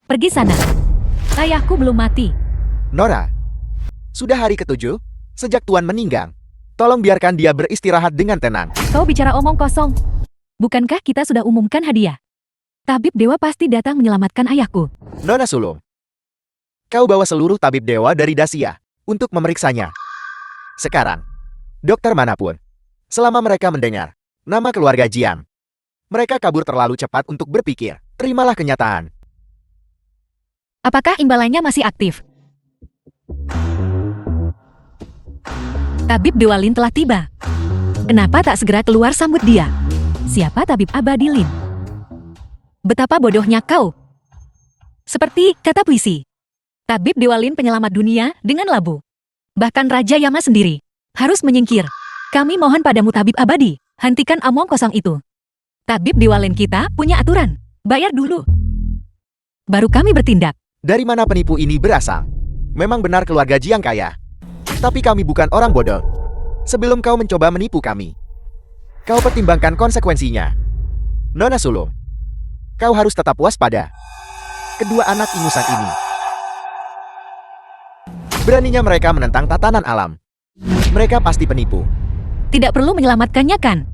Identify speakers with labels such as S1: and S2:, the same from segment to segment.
S1: Pergi sana. Ayahku belum mati.
S2: Nora, sudah hari ke-7 sejak Tuan meninggal. Tolong biarkan dia beristirahat dengan tenang.
S1: Kau bicara omong kosong. Bukankah kita sudah umumkan hadiah? Tabib dewa pasti datang menyelamatkan ayahku.
S2: Nona Sulung, kau bawa seluruh tabib dewa dari Dacia untuk memeriksanya. Sekarang, dokter manapun, selama mereka mendengar nama keluarga Jiang, mereka kabur terlalu cepat untuk berpikir. Terimalah kenyataan.
S1: Apakah imbalannya masih aktif? Tabib Dewa Lin telah tiba. Kenapa tak segera keluar sambut dia? Siapa Tabib Abadi Lin? Betapa bodohnya kau. Seperti kata puisi. Tabib Dewa Lin penyelamat dunia dengan labu. Bahkan Raja Yama sendiri harus menyingkir. Kami mohon padamu Tabib Abadi, hentikan omong kosong itu. Tabib Dewa Lin kita punya aturan. Bayar dulu. Baru kami bertindak.
S2: Dari mana penipu ini berasal? Memang benar keluarga Jiang kaya. Tapi kami bukan orang bodoh. Sebelum kau mencoba menipu kami, kau pertimbangkan konsekuensinya. Nona Sulung, kau harus tetap waspada. Kedua anak ingusan ini, beraninya mereka menentang tatanan alam. Mereka pasti penipu.
S1: Tidak perlu menyelamatkannya kan?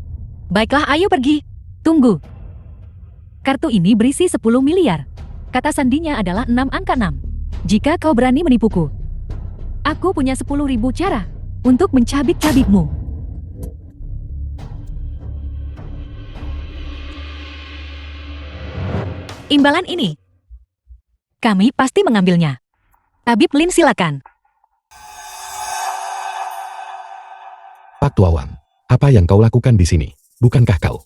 S1: Baiklah, ayo pergi. Tunggu. Kartu ini berisi 10 miliar. Kata sandinya adalah 6 angka 6. Jika kau berani menipuku, aku punya 10.000 cara untuk mencabik-cabikmu. Imbalan ini, kami pasti mengambilnya. Tabib Lin silakan.
S3: Pak Tuawang, apa yang kau lakukan di sini? Bukankah kau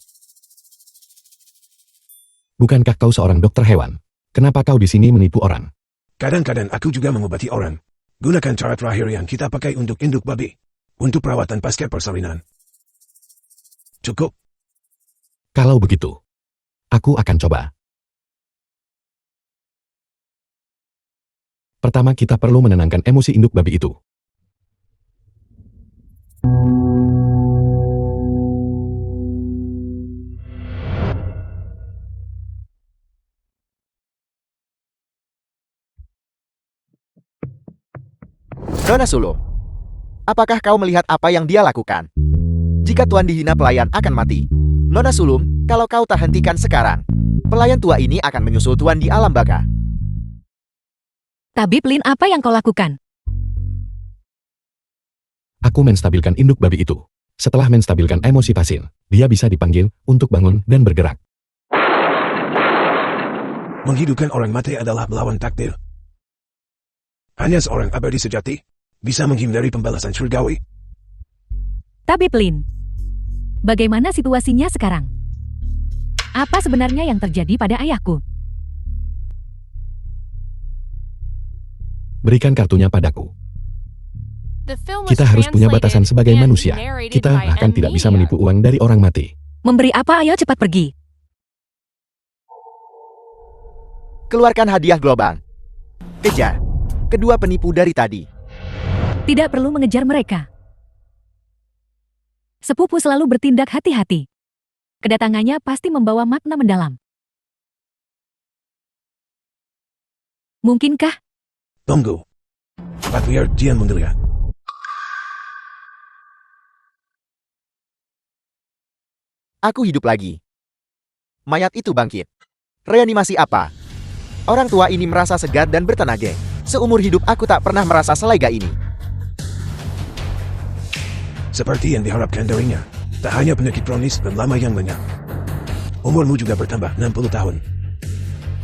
S3: seorang dokter hewan? Kenapa kau di sini menipu orang?
S4: Kadang-kadang aku juga mengobati orang. Gunakan cara terakhir yang kita pakai untuk induk babi. Untuk perawatan pasca persalinan. Cukup.
S3: Kalau begitu, aku akan coba. Pertama kita perlu menenangkan emosi induk babi itu.
S2: Nona Sulung, apakah kau melihat apa yang dia lakukan? Jika Tuan dihina, pelayan akan mati. Nona Sulung, kalau kau tak hentikan sekarang, pelayan tua ini akan menyusul Tuan di alam baka.
S1: Tabib Lin, apa yang kau lakukan?
S3: Aku menstabilkan induk babi itu. Setelah menstabilkan emosi pasien, dia bisa dipanggil untuk bangun dan bergerak.
S4: Menghidupkan orang mati adalah melawan takdir. Hanya seorang abadi sejati bisa menghindari pembalasan surgawi.
S1: Tabib Lin, bagaimana situasinya sekarang? Apa sebenarnya yang terjadi pada ayahku?
S3: Berikan kartunya padaku. Kita harus punya batasan sebagai manusia. Kita bahkan tidak bisa menipu uang dari orang mati.
S1: Memberi apa? Ayo cepat pergi.
S2: Keluarkan hadiah global. Kejar kedua penipu dari tadi.
S1: Tidak perlu mengejar mereka. Sepupu selalu bertindak hati-hati. Kedatangannya pasti membawa makna mendalam. Mungkinkah?
S4: Tunggu. Patriark Jian Mundelia.
S2: Aku hidup lagi. Mayat itu bangkit. Reanimasi apa? Orang tua ini merasa segar dan bertenaga. Seumur hidup aku tak pernah merasa selega ini.
S4: Seperti yang diharapkan darinya, tak hanya penyakit kronis dan lama yang lenyap. Umurmu juga bertambah 60 tahun.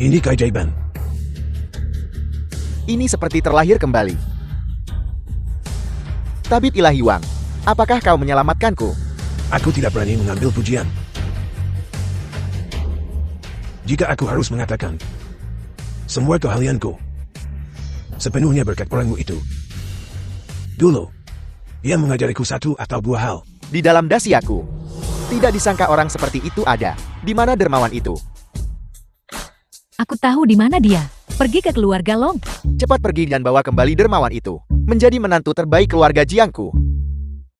S4: Ini keajaiban.
S2: Ini seperti terlahir kembali. Tabib Ilahi Wang, apakah kau menyelamatkanku?
S4: Aku tidak berani mengambil pujian. Jika aku harus mengatakan, semua keahlianku sepenuhnya berkat orangmu itu. Dulu, ia mengajariku satu atau dua hal.
S2: Di dalam dasiaku, tidak disangka orang seperti itu ada. Di mana dermawan itu?
S1: Aku tahu di mana dia. Pergi ke keluarga Long.
S2: Cepat pergi dan bawa kembali dermawan itu. Menjadi menantu terbaik keluarga Jiangku.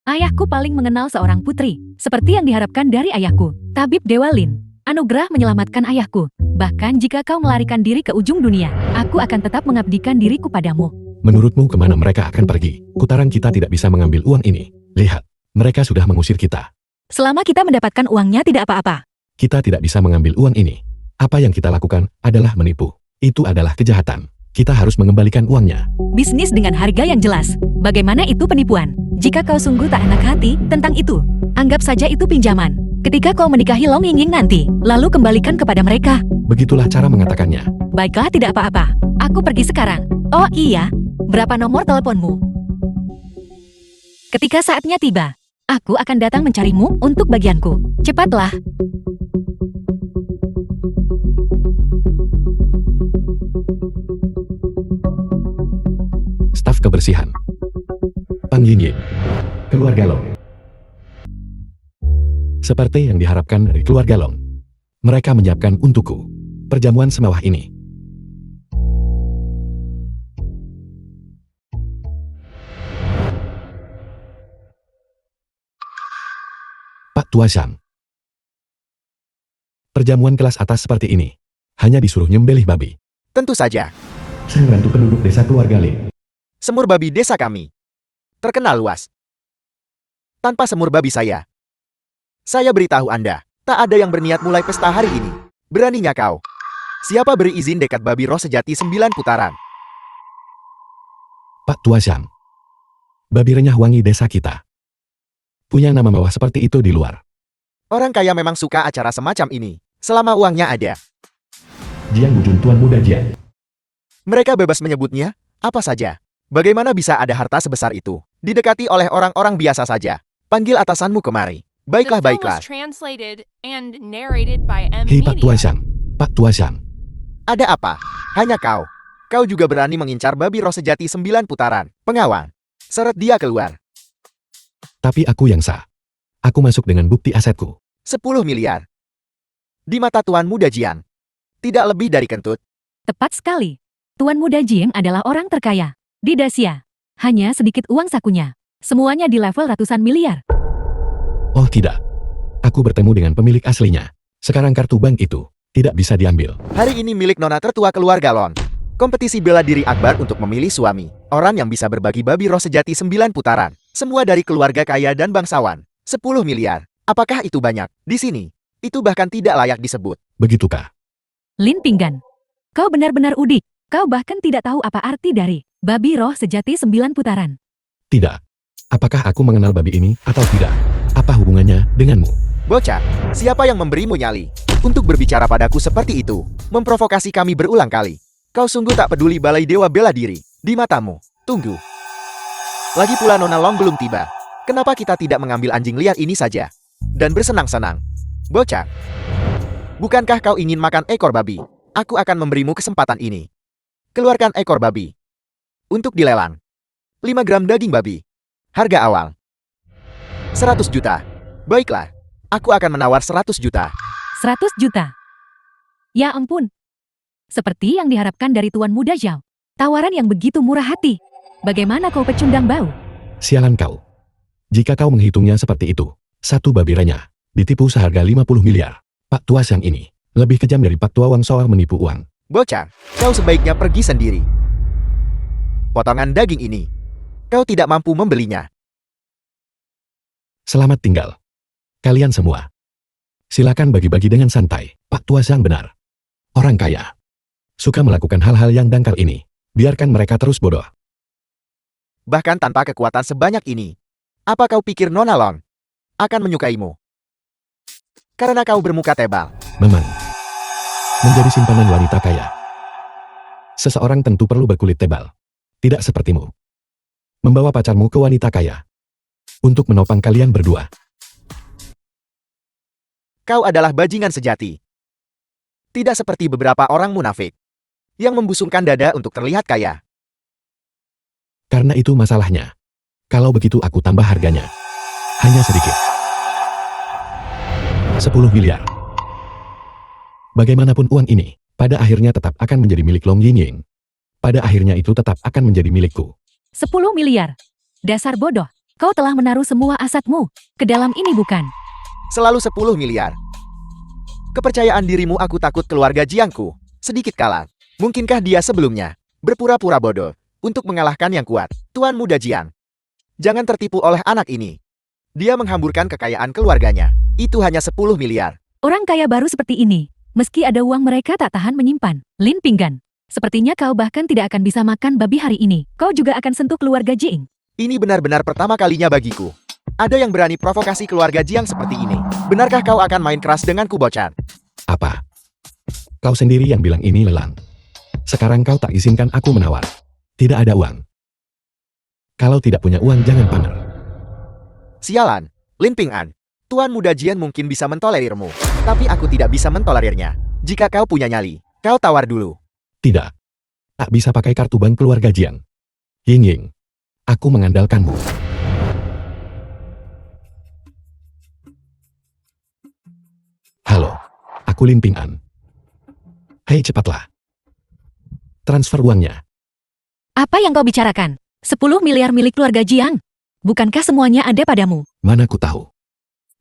S1: Ayahku paling mengenal seorang putri. Seperti yang diharapkan dari ayahku. Tabib Dewa Lin. Anugerah menyelamatkan ayahku. Bahkan jika kau melarikan diri ke ujung dunia, aku akan tetap mengabdikan diriku padamu.
S3: Menurutmu kemana mereka akan pergi? Kutaran kita tidak bisa mengambil uang ini. Lihat, mereka sudah mengusir kita.
S1: Selama kita mendapatkan uangnya tidak apa-apa.
S3: Kita tidak bisa mengambil uang ini. Apa yang kita lakukan adalah menipu. Itu adalah kejahatan. Kita harus mengembalikan uangnya.
S1: Bisnis dengan harga yang jelas. Bagaimana itu penipuan? Jika kau sungguh tak enak hati tentang itu, anggap saja itu pinjaman. Ketika kau menikahi Long Yingying nanti, lalu kembalikan kepada mereka.
S3: Begitulah cara mengatakannya.
S1: Baiklah, tidak apa-apa. Aku pergi sekarang. Oh iya, berapa nomor teleponmu? Ketika saatnya tiba, aku akan datang mencarimu untuk bagianku. Cepatlah.
S3: Staf kebersihan. Pang Yingying. Keluarga Long. Seperti yang diharapkan dari keluarga Long. Mereka menyiapkan untukku perjamuan semewah ini. Pak Tua Shang. Perjamuan kelas atas seperti ini. Hanya disuruh nyembelih babi.
S2: Tentu saja.
S3: Saya membantu penduduk desa keluarga Lin.
S2: Semur babi desa kami terkenal luas. Tanpa semur babi saya beritahu Anda, tak ada yang berniat mulai pesta hari ini. Beraninya kau? Siapa beri izin dekat babi roh sejati 9 putaran?
S3: Pak Tua Shang. Babi renyah wangi desa kita. Punya nama mewah seperti itu di luar.
S2: Orang kaya memang suka acara semacam ini, selama uangnya ada.
S3: Jiang Bujun Tuan Muda Jiang.
S2: Mereka bebas menyebutnya apa saja. Bagaimana bisa ada harta sebesar itu didekati oleh orang-orang biasa saja? Panggil atasanmu kemari. Baiklah, baiklah.
S3: Hei Pak Tua Shang. Pak Tua Shang.
S2: Ada apa? Hanya kau. Kau juga berani mengincar babi roh sejati 9 putaran. Pengawal. Seret dia keluar.
S3: Tapi aku yang sah. Aku masuk dengan bukti asetku.
S2: 10 miliar. Di mata Tuan Muda Jiang. Tidak lebih dari kentut.
S1: Tepat sekali. Tuan Muda Jiang adalah orang terkaya di Dacia. Hanya sedikit uang sakunya. Semuanya di level ratusan miliar.
S3: Oh tidak. Aku bertemu dengan pemilik aslinya. Sekarang kartu bank itu tidak bisa diambil.
S2: Hari ini milik nona tertua keluarga Lon. Kompetisi bela diri akbar untuk memilih suami. Orang yang bisa berbagi babi roh sejati 9 putaran. Semua dari keluarga kaya dan bangsawan. 10 miliar. Apakah itu banyak? Di sini, itu bahkan tidak layak disebut.
S3: Begitukah?
S1: Lin Pinggan. Kau benar-benar udik. Kau bahkan tidak tahu apa arti dari babi roh sejati 9 putaran.
S3: Tidak. Apakah aku mengenal babi ini atau tidak? Apa hubungannya denganmu?
S2: Bocah, siapa yang memberimu nyali untuk berbicara padaku seperti itu? Memprovokasi kami berulang kali. Kau sungguh tak peduli balai dewa bela diri di matamu. Tunggu. Lagi pula Nona Long belum tiba. Kenapa kita tidak mengambil anjing liar ini saja dan bersenang-senang? Bocah, bukankah kau ingin makan ekor babi? Aku akan memberimu kesempatan ini. Keluarkan ekor babi untuk dilelang. 5 gram daging babi. Harga awal 100 juta. Baiklah, aku akan menawar 100 juta.
S1: 100 juta. Ya ampun. Seperti yang diharapkan dari Tuan Muda Zhao. Tawaran yang begitu murah hati. Bagaimana kau pecundang bau?
S3: Sialan kau. Jika kau menghitungnya seperti itu, satu babi renyah ditipu seharga 50 miliar. Pak Tua Shang ini lebih kejam dari Pak Tua Wang soal menipu uang.
S2: Bocah, kau sebaiknya pergi sendiri. Potongan daging ini, kau tidak mampu membelinya.
S3: Selamat tinggal. Kalian semua. Silakan bagi-bagi dengan santai. Pak Tua Shang benar. Orang kaya suka melakukan hal-hal yang dangkal ini. Biarkan mereka terus bodoh.
S2: Bahkan tanpa kekuatan sebanyak ini, apa kau pikir Nona Long akan menyukaimu? Karena kau bermuka tebal.
S3: Memang. Menjadi simpanan wanita kaya. Seseorang tentu perlu berkulit tebal. Tidak sepertimu. Membawa pacarmu ke wanita kaya. Untuk menopang kalian berdua.
S2: Kau adalah bajingan sejati. Tidak seperti beberapa orang munafik yang membusungkan dada untuk terlihat kaya.
S3: Karena itu masalahnya. Kalau begitu aku tambah harganya. Hanya sedikit. 10 miliar. Bagaimanapun uang ini, pada akhirnya tetap akan menjadi milik Long Yingying. Pada akhirnya itu tetap akan menjadi milikku.
S1: 10 miliar. Dasar bodoh. Kau telah menaruh semua asetmu ke dalam ini bukan?
S2: Selalu 10 miliar. Kepercayaan dirimu, aku takut keluarga Jiangku sedikit kalah. Mungkinkah dia sebelumnya berpura-pura bodoh untuk mengalahkan yang kuat? Tuan Muda Jiang, jangan tertipu oleh anak ini. Dia menghamburkan kekayaan keluarganya. Itu hanya 10 miliar.
S1: Orang kaya baru seperti ini, meski ada uang mereka tak tahan menyimpan. Lin Pinggan, sepertinya kau bahkan tidak akan bisa makan babi hari ini. Kau juga akan sentuh keluarga Jing.
S2: Ini benar-benar pertama kalinya bagiku. Ada yang berani provokasi keluarga Jiang seperti ini. Benarkah kau akan main keras denganku, bocah?
S3: Apa? Kau sendiri yang bilang ini lelang. Sekarang kau tak izinkan aku menawar. Tidak ada uang. Kalau tidak punya uang jangan pamer.
S2: Sialan, Lin Ping'an. Tuan Muda Jian mungkin bisa mentolerirmu, tapi aku tidak bisa mentolerirnya. Jika kau punya nyali, kau tawar dulu.
S3: Tidak. Tak bisa pakai kartu bank keluarga Jiang. Ying Ying. Aku mengandalkanmu. Halo. Aku Lin Ping'an. Hei, cepatlah. Transfer uangnya.
S1: Apa yang kau bicarakan? 10 miliar milik keluarga Jiang? Bukankah semuanya ada padamu?
S3: Mana ku tahu.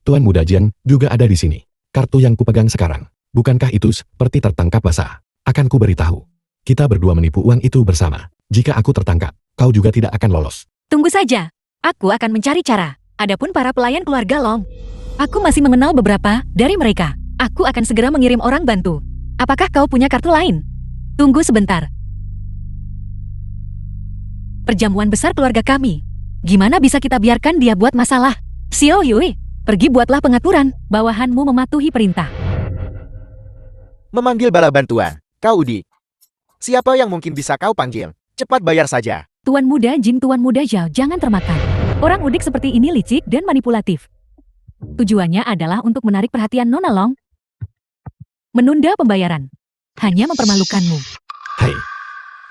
S3: Tuan Muda Jiang juga ada di sini. Kartu yang kupegang sekarang. Bukankah itu seperti tertangkap basah? Akan ku beritahu. Kita berdua menipu uang itu bersama. Jika aku tertangkap, kau juga tidak akan lolos.
S1: Tunggu saja. Aku akan mencari cara. Adapun para pelayan keluarga Long, aku masih mengenal beberapa dari mereka. Aku akan segera mengirim orang bantu. Apakah kau punya kartu lain? Tunggu sebentar. Perjamuan besar keluarga kami. Gimana bisa kita biarkan dia buat masalah? Xiao Yui, pergi buatlah pengaturan. Bawahanmu mematuhi perintah.
S2: Memanggil bala bantuan. Kau Udi. Siapa yang mungkin bisa kau panggil? Cepat bayar saja.
S1: Tuan Muda Jin, Tuan Muda Zhao, jangan termakan. Orang udik seperti ini licik dan manipulatif. Tujuannya adalah untuk menarik perhatian Nona Long. Menunda pembayaran. Hanya mempermalukanmu.
S3: Hai.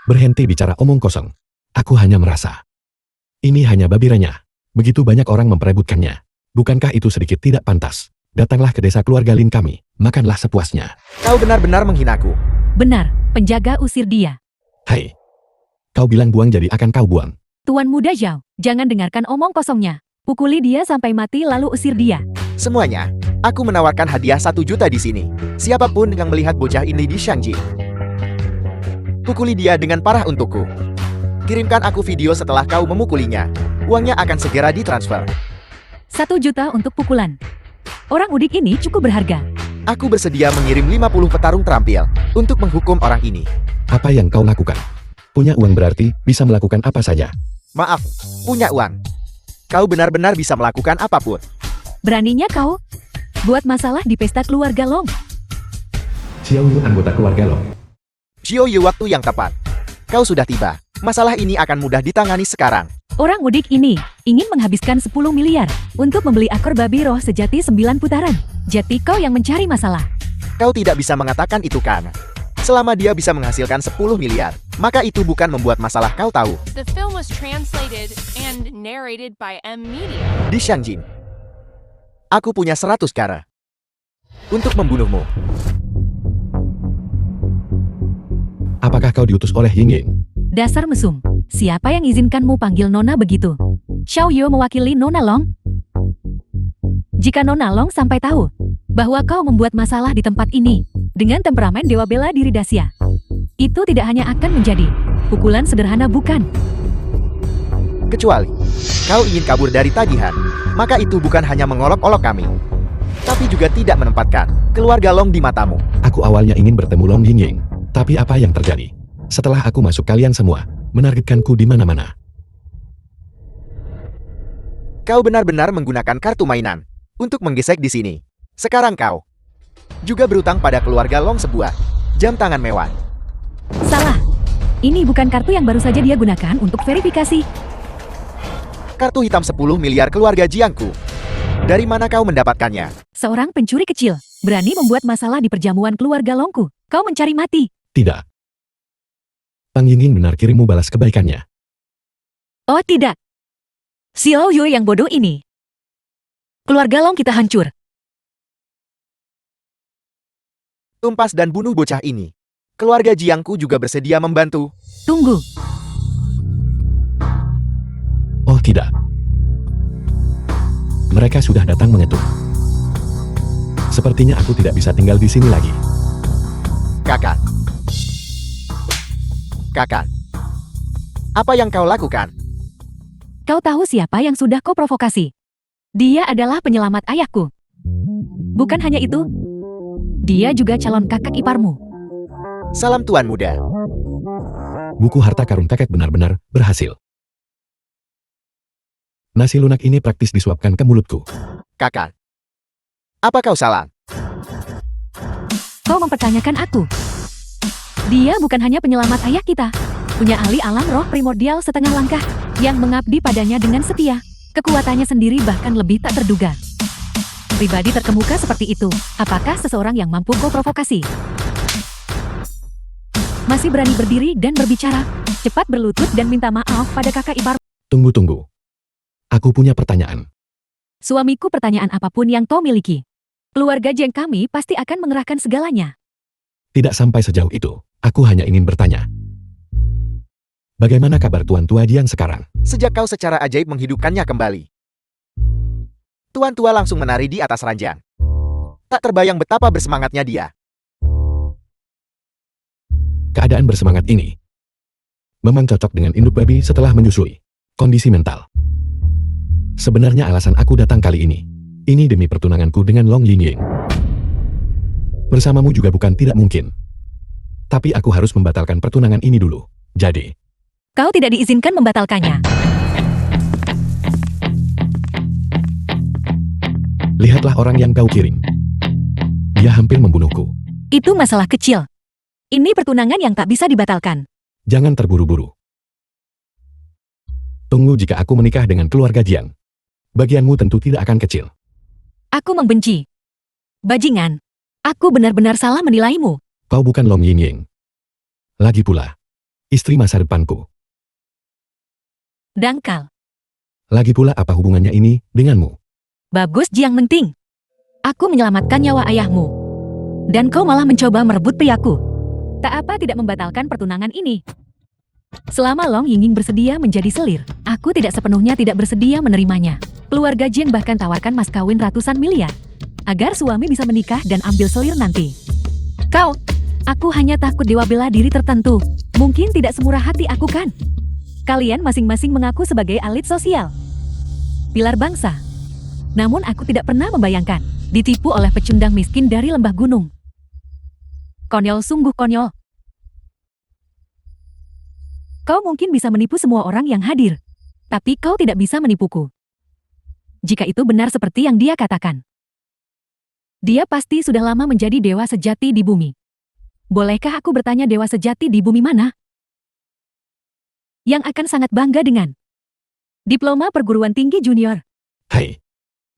S3: Berhenti bicara omong kosong. Aku hanya merasa. Ini hanya babi renyah. Begitu banyak orang memperebutkannya. Bukankah itu sedikit tidak pantas? Datanglah ke desa keluarga Lin kami. Makanlah sepuasnya.
S2: Kau benar-benar menghinaku.
S1: Benar, penjaga usir dia.
S3: Hai. Kau bilang buang jadi akan kau buang.
S1: Tuan Muda Zhao, jangan dengarkan omong kosongnya. Pukuli dia sampai mati lalu usir dia.
S2: Semuanya. Aku menawarkan hadiah 1 juta di sini. Siapapun yang melihat bocah ini di Shanji. Pukuli dia dengan parah untukku. Kirimkan aku video setelah kau memukulinya. Uangnya akan segera ditransfer.
S1: 1 juta untuk pukulan. Orang udik ini cukup berharga.
S2: Aku bersedia mengirim 50 petarung terampil untuk menghukum orang ini.
S3: Apa yang kau lakukan? Punya uang berarti bisa melakukan apa saja.
S2: Maaf, punya uang. Kau benar-benar bisa melakukan apapun.
S1: Beraninya kau buat masalah di pesta keluarga Long.
S3: Xiao Yu anggota keluarga Long.
S2: Xiao Yu, waktu yang tepat. Kau sudah tiba. Masalah ini akan mudah ditangani sekarang.
S1: Orang udik ini ingin menghabiskan 10 miliar untuk membeli akor babi roh sejati 9 putaran. Jadi kau yang mencari masalah.
S2: Kau tidak bisa mengatakan itu kan? Selama dia bisa menghasilkan 10 miliar, maka itu bukan membuat masalah, kau tahu.
S5: The film was translated and narrated by M Media.
S2: Di Shanjin, aku punya 100 cara untuk membunuhmu.
S3: Apakah kau diutus oleh Ying Ying?
S1: Dasar mesum. Siapa yang izinkanmu panggil Nona begitu? Xiao Yu mewakili Nona Long? Jika Nona Long sampai tahu bahwa kau membuat masalah di tempat ini dengan temperamen dewa bela diri Dacia, itu tidak hanya akan menjadi pukulan sederhana, bukan?
S2: Kecuali kau ingin kabur dari tagihan, maka itu bukan hanya mengolok-olok kami, tapi juga tidak menempatkan keluarga Long di matamu.
S3: Aku awalnya ingin bertemu Long Ying Ying. Tapi apa yang terjadi? Setelah aku masuk, kalian semua menargetkanku di mana-mana.
S2: Kau benar-benar menggunakan kartu mainan untuk menggesek di sini. Sekarang kau juga berutang pada keluarga Long sebuah jam tangan mewah.
S1: Salah. Ini bukan kartu yang baru saja dia gunakan untuk verifikasi.
S2: Kartu hitam 10 miliar keluarga Jiangku. Dari mana kau mendapatkannya?
S1: Seorang pencuri kecil berani membuat masalah di perjamuan keluarga Longku. Kau mencari mati.
S3: Tidak. Pang Ying Ying benar kirimmu balas kebaikannya.
S1: Oh tidak. Xiao Yu yang bodoh ini. Keluarga Long kita hancur.
S2: Tumpas dan bunuh bocah ini. Keluarga Jiangku juga bersedia membantu.
S1: Tunggu.
S3: Oh tidak. Mereka sudah datang mengetuk. Sepertinya aku tidak bisa tinggal di sini lagi.
S2: Kakak. Kakak. Apa yang kau lakukan?
S1: Kau tahu siapa yang sudah kau provokasi? Dia adalah penyelamat ayahku. Bukan hanya itu, dia juga calon kakak iparmu.
S2: Salam Tuan Muda.
S3: Buku harta karun kakek benar-benar berhasil. Nasi lunak ini praktis disuapkan ke mulutku.
S2: Kakak. Apa kau salah?
S1: Kau mempertanyakan aku. Dia bukan hanya penyelamat ayah kita, punya ahli alam roh primordial setengah langkah, yang mengabdi padanya dengan setia. Kekuatannya sendiri bahkan lebih tak terduga. Pribadi terkemuka seperti itu, apakah seseorang yang mampu kau provokasi? Masih berani berdiri dan berbicara, cepat berlutut dan minta maaf pada kakak ipar.
S3: Tunggu. Aku punya pertanyaan.
S1: Suamiku, pertanyaan apapun yang kau miliki. Keluarga Jeng kami pasti akan mengerahkan segalanya.
S3: Tidak sampai sejauh itu, aku hanya ingin bertanya. Bagaimana kabar Tuan Tua Jiang sekarang?
S2: Sejak kau secara ajaib menghidupkannya kembali. Tuan Tua langsung menari di atas ranjang. Tak terbayang betapa bersemangatnya dia.
S3: Keadaan bersemangat ini memang cocok dengan induk babi setelah menyusui. Kondisi mental. Sebenarnya alasan aku datang kali ini demi pertunanganku dengan Long Yingying. Bersamamu juga bukan tidak mungkin. Tapi aku harus membatalkan pertunangan ini dulu. Jadi,
S1: Kau tidak diizinkan membatalkannya.
S3: lihatlah orang yang kau kirim. Dia hampir membunuhku.
S1: Itu masalah kecil. Ini pertunangan yang tak bisa dibatalkan.
S3: Jangan terburu-buru. Tunggu, jika aku menikah dengan keluarga Jiang, bagianmu tentu tidak akan kecil.
S1: Aku membenci. Bajingan. Aku benar-benar salah menilaimu.
S3: Kau bukan Long Yingying. Lagi pula, istri masa depanku.
S1: Dangkal.
S3: Lagi pula apa hubungannya ini denganmu?
S1: Bagus Jiang Menting. Aku menyelamatkan nyawa ayahmu. Dan kau malah mencoba merebut priaku. Tak apa tidak membatalkan pertunangan ini. Selama Long Yingying bersedia menjadi selir, aku tidak sepenuhnya tidak bersedia menerimanya. Keluarga Jiang bahkan tawarkan mas kawin ratusan miliar. Agar suami bisa menikah dan ambil selir nanti. Aku hanya takut dewa bela diri tertentu. Mungkin tidak semurah hati aku kan? Kalian masing-masing mengaku sebagai elit sosial. Pilar bangsa. Namun aku tidak pernah membayangkan ditipu oleh pecundang miskin dari lembah gunung. Konyol, sungguh konyol. Kau mungkin bisa menipu semua orang yang hadir, tapi kau tidak bisa menipuku. Jika itu benar seperti yang dia katakan. Dia pasti sudah lama menjadi dewa sejati di bumi. Bolehkah aku bertanya dewa sejati di bumi mana? Yang akan sangat bangga dengan diploma perguruan tinggi junior.
S3: Hai.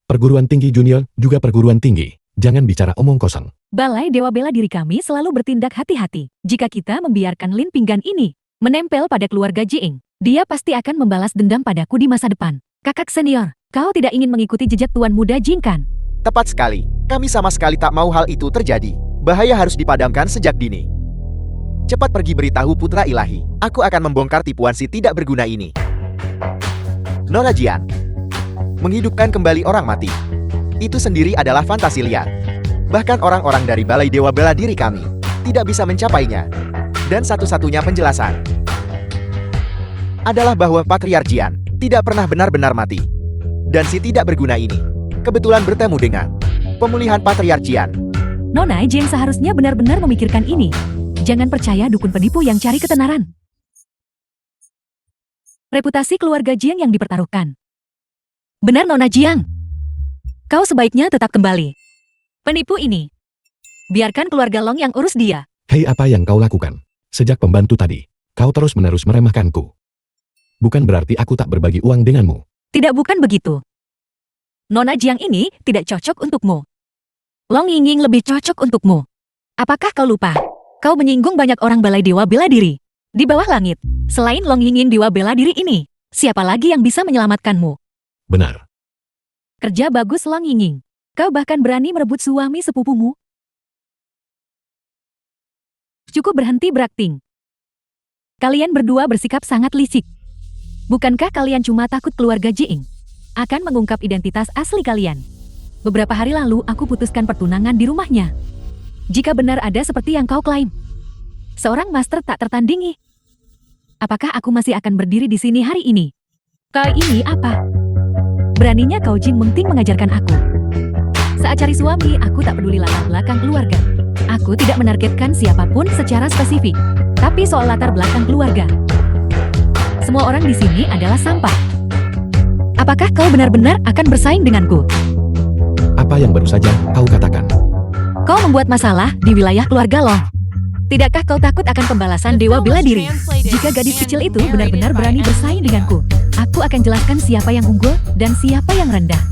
S3: Perguruan tinggi junior juga perguruan tinggi. Jangan bicara omong kosong.
S1: Balai Dewa Bela Diri kami selalu bertindak hati-hati. Jika kita membiarkan Lin Pinggan ini menempel pada keluarga Jiang, dia pasti akan membalas dendam padaku di masa depan. Kakak senior, kau tidak ingin mengikuti jejak Tuan Muda Jing kan?
S2: Tepat sekali. Kami sama sekali tak mau hal itu terjadi. Bahaya harus dipadamkan sejak dini. Cepat pergi beritahu Putra Ilahi. Aku akan membongkar tipuan si tidak berguna ini. Nona Jian. Menghidupkan kembali orang mati. Itu sendiri adalah fantasi liar. Bahkan orang-orang dari Balai Dewa Bela Diri kami tidak bisa mencapainya. Dan satu-satunya penjelasan adalah bahwa Patriark Jian tidak pernah benar-benar mati. Dan si tidak berguna ini kebetulan bertemu dengan pemulihan Patriark Jian.
S1: Nona Jiang seharusnya benar-benar memikirkan ini. Jangan percaya dukun penipu yang cari ketenaran. Reputasi keluarga Jiang yang dipertaruhkan. Benar Nona Jiang. Kau sebaiknya tetap kembali. Penipu ini. Biarkan keluarga Long yang urus dia.
S3: Hei, apa yang kau lakukan? Sejak pembantu tadi, kau terus-menerus meremehkanku. Bukan berarti aku tak berbagi uang denganmu.
S1: Tidak, bukan begitu. Nona Jiang ini tidak cocok untukmu. Long Yingying lebih cocok untukmu. Apakah kau lupa? Kau menyinggung banyak orang Balai Dewa Bela Diri. Di bawah langit, selain Long Yingying Dewa Bela Diri ini, siapa lagi yang bisa menyelamatkanmu?
S3: Benar.
S1: Kerja bagus Long Yingying. Kau bahkan berani merebut suami sepupumu. Cukup berhenti berakting. Kalian berdua bersikap sangat licik. Bukankah kalian cuma takut keluarga Jiang akan mengungkap identitas asli kalian? Beberapa hari lalu aku putuskan pertunangan di rumahnya. Jika benar ada seperti yang kau klaim, seorang master tak tertandingi, apakah aku masih akan berdiri di sini hari ini? Kau ini apa? Beraninya kau Jing Mengting mengajarkan aku. Saat cari suami, aku tak peduli latar belakang keluarga. Aku tidak menargetkan siapapun secara spesifik, tapi soal latar belakang keluarga. Semua orang di sini adalah sampah. Apakah kau benar-benar akan bersaing denganku?
S3: Apa yang baru saja kau katakan?
S1: Kau membuat masalah di wilayah keluarga Long. Tidakkah kau takut akan pembalasan Dewa Bela Diri? Jika gadis kecil itu benar-benar berani bersaing denganku, aku akan jelaskan siapa yang unggul dan siapa yang rendah.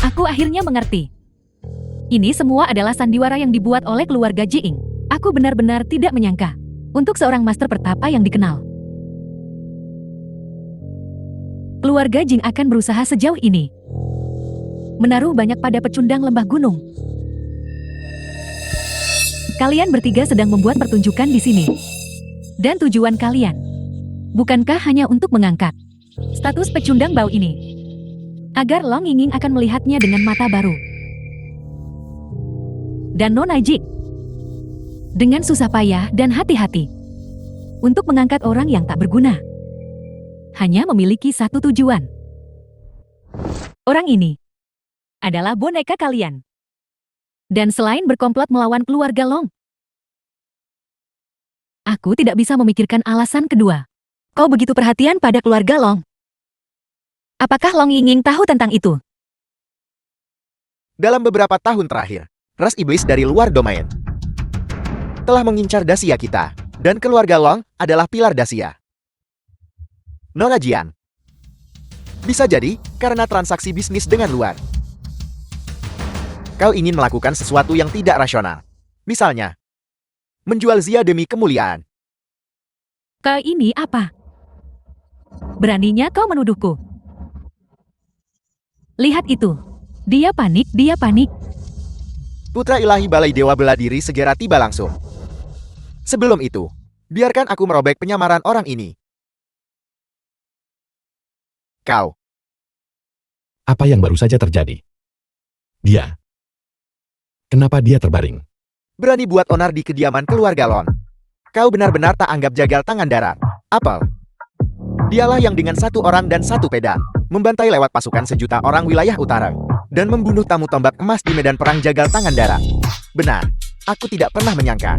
S1: Aku akhirnya mengerti. Ini semua adalah sandiwara yang dibuat oleh keluarga Jiing. Aku benar-benar tidak menyangka. Untuk seorang master pertapa yang dikenal, keluarga Jing akan berusaha sejauh ini. Menaruh banyak pada pecundang lembah gunung. Kalian bertiga sedang membuat pertunjukan di sini. Dan tujuan kalian, bukankah hanya untuk mengangkat status pecundang bau ini? Agar Long Yinging akan melihatnya dengan mata baru. Dan Nona Jing, dengan susah payah dan hati-hati, untuk mengangkat orang yang tak berguna, hanya memiliki satu tujuan. Orang ini adalah boneka kalian. Dan selain berkomplot melawan keluarga Long, aku tidak bisa memikirkan alasan kedua. Kau begitu perhatian pada keluarga Long. Apakah Long Yinging tahu tentang itu?
S2: Dalam beberapa tahun terakhir, ras iblis dari luar domain telah mengincar Dacia kita, dan keluarga Long adalah pilar Dacia. Nona Jian, bisa jadi karena transaksi bisnis dengan luar. Kau ingin melakukan sesuatu yang tidak rasional. Misalnya, menjual Zia demi kemuliaan.
S1: Kau ini apa? Beraninya kau menuduhku. Lihat itu. Dia panik, dia panik.
S2: Putra ilahi Balai Dewa Bela Diri segera tiba langsung. Sebelum itu, biarkan aku merobek penyamaran orang ini. Kau.
S3: Apa yang baru saja terjadi? Dia. Kenapa dia terbaring?
S2: Berani buat onar di kediaman keluarga Lon. Kau benar-benar tak anggap jagal tangan darat. Apel. Dialah yang dengan satu orang dan satu pedang membantai lewat pasukan sejuta orang wilayah utara dan membunuh tamu tombak emas di medan perang jagal tangan darat. Benar, aku tidak pernah menyangka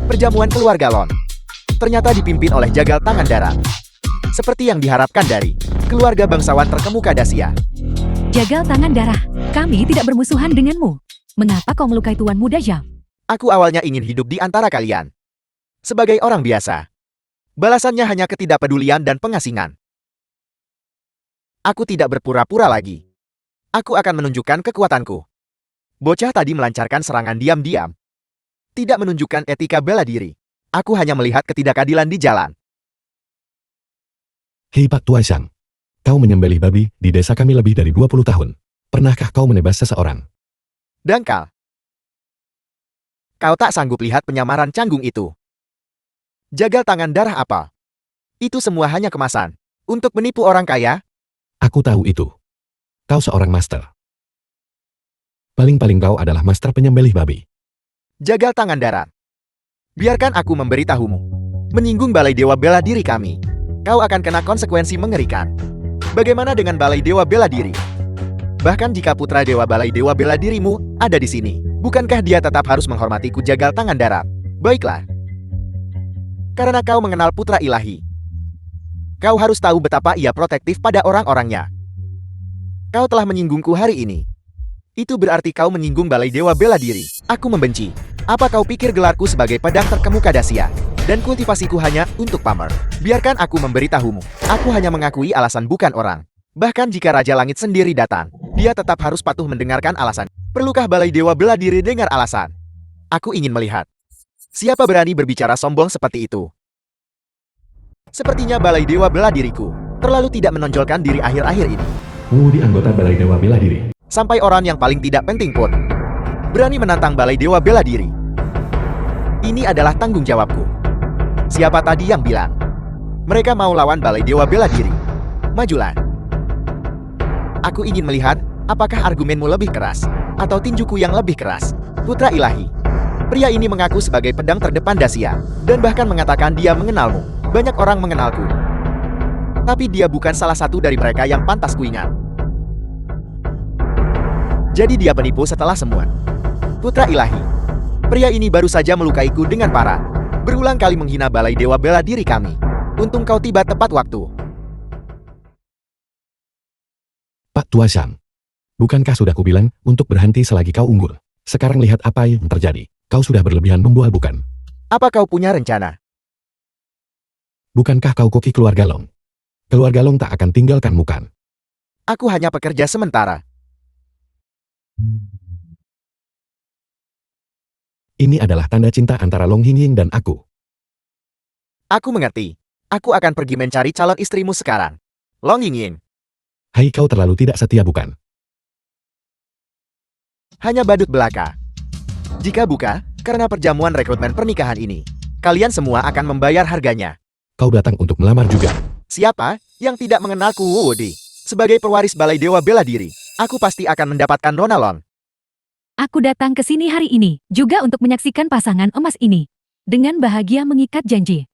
S2: perjamuan keluarga Lon ternyata dipimpin oleh jagal tangan darat. Seperti yang diharapkan dari keluarga bangsawan terkemuka Dacia.
S1: Jagal tangan darah, kami tidak bermusuhan denganmu. Mengapa kau melukai Tuan Muda Zhao?
S2: Aku awalnya ingin hidup di antara kalian sebagai orang biasa. Balasannya hanya ketidakpedulian dan pengasingan. Aku tidak berpura-pura lagi. Aku akan menunjukkan kekuatanku. Bocah tadi melancarkan serangan diam-diam. Tidak menunjukkan etika bela diri. Aku hanya melihat ketidakadilan di jalan.
S3: Hei Pak Tua Shang, kau menyembelih babi di desa kami lebih dari 20 tahun. Pernahkah kau menebas seseorang?
S2: Dangkal. Kau tak sanggup lihat penyamaran canggung itu. Jagal tangan darah apa? Itu semua hanya kemasan. Untuk menipu orang kaya?
S3: Aku tahu itu. Kau seorang master. Paling-paling kau adalah master penyembelih babi.
S2: Jagal tangan darat. Biarkan aku memberitahumu. Menyinggung Balai Dewa Bela Diri kami, kau akan kena konsekuensi mengerikan. Bagaimana dengan Balai Dewa Bela Diri? Bahkan jika putra Dewa Balai Dewa Bela Dirimu ada di sini, bukankah dia tetap harus menghormatiku jagal tangan darat? Baiklah. Karena kau mengenal putra ilahi, kau harus tahu betapa ia protektif pada orang-orangnya. Kau telah menyinggungku hari ini. Itu berarti kau menyinggung Balai Dewa Bela Diri. Aku membenci. Apa kau pikir gelarku sebagai pedang terkemuka Dacia dan kultivasiku hanya untuk pamer? Biarkan aku memberitahumu. Aku hanya mengakui alasan bukan orang. Bahkan jika Raja Langit sendiri datang, dia tetap harus patuh mendengarkan alasan. Perlukah Balai Dewa Bela Diri dengar alasan? Aku ingin melihat. Siapa berani berbicara sombong seperti itu? Sepertinya Balai Dewa Bela Diriku terlalu tidak menonjolkan diri akhir-akhir ini.
S3: Di anggota Balai Dewa Bela Diri.
S2: Sampai orang yang paling tidak penting pun berani menantang Balai Dewa Bela Diri. Ini adalah tanggung jawabku. Siapa tadi yang bilang mereka mau lawan Balai Dewa Bela Diri? Majulah. Aku ingin melihat, apakah argumenmu lebih keras, atau tinjuku yang lebih keras. Putra ilahi. Pria ini mengaku sebagai pedang terdepan Dacia, dan bahkan mengatakan dia mengenalmu. Banyak orang mengenalku. Tapi dia bukan salah satu dari mereka yang pantas kuingat. Jadi dia penipu setelah semua. Putra ilahi. Pria ini baru saja melukaiku dengan parah. Berulang kali menghina balai dewa bela diri kami. Untung kau tiba tepat waktu.
S3: Pak Tua Shang. Bukankah sudah kubilang untuk berhenti selagi kau unggul? Sekarang lihat apa yang terjadi. Kau sudah berlebihan membual bukan?
S2: Apa kau punya rencana?
S3: Bukankah kau koki keluarga Long? Keluarga Long tak akan tinggalkanmu kan?
S2: Aku hanya pekerja sementara.
S3: Ini adalah tanda cinta antara Long Hingying dan aku.
S2: Aku mengerti. Aku akan pergi mencari calon istrimu sekarang. Long Yingying.
S3: Hai, kau terlalu tidak setia bukan?
S2: Hanya badut belaka. Jika buka, karena perjamuan rekrutmen pernikahan ini, kalian semua akan membayar harganya.
S3: Kau datang untuk melamar juga.
S2: Siapa yang tidak mengenalku Wuwudi? Sebagai pewaris balai dewa bela diri, aku pasti akan mendapatkan Nona Long.
S1: Aku datang ke sini hari ini juga untuk menyaksikan pasangan emas ini. Dengan bahagia mengikat janji.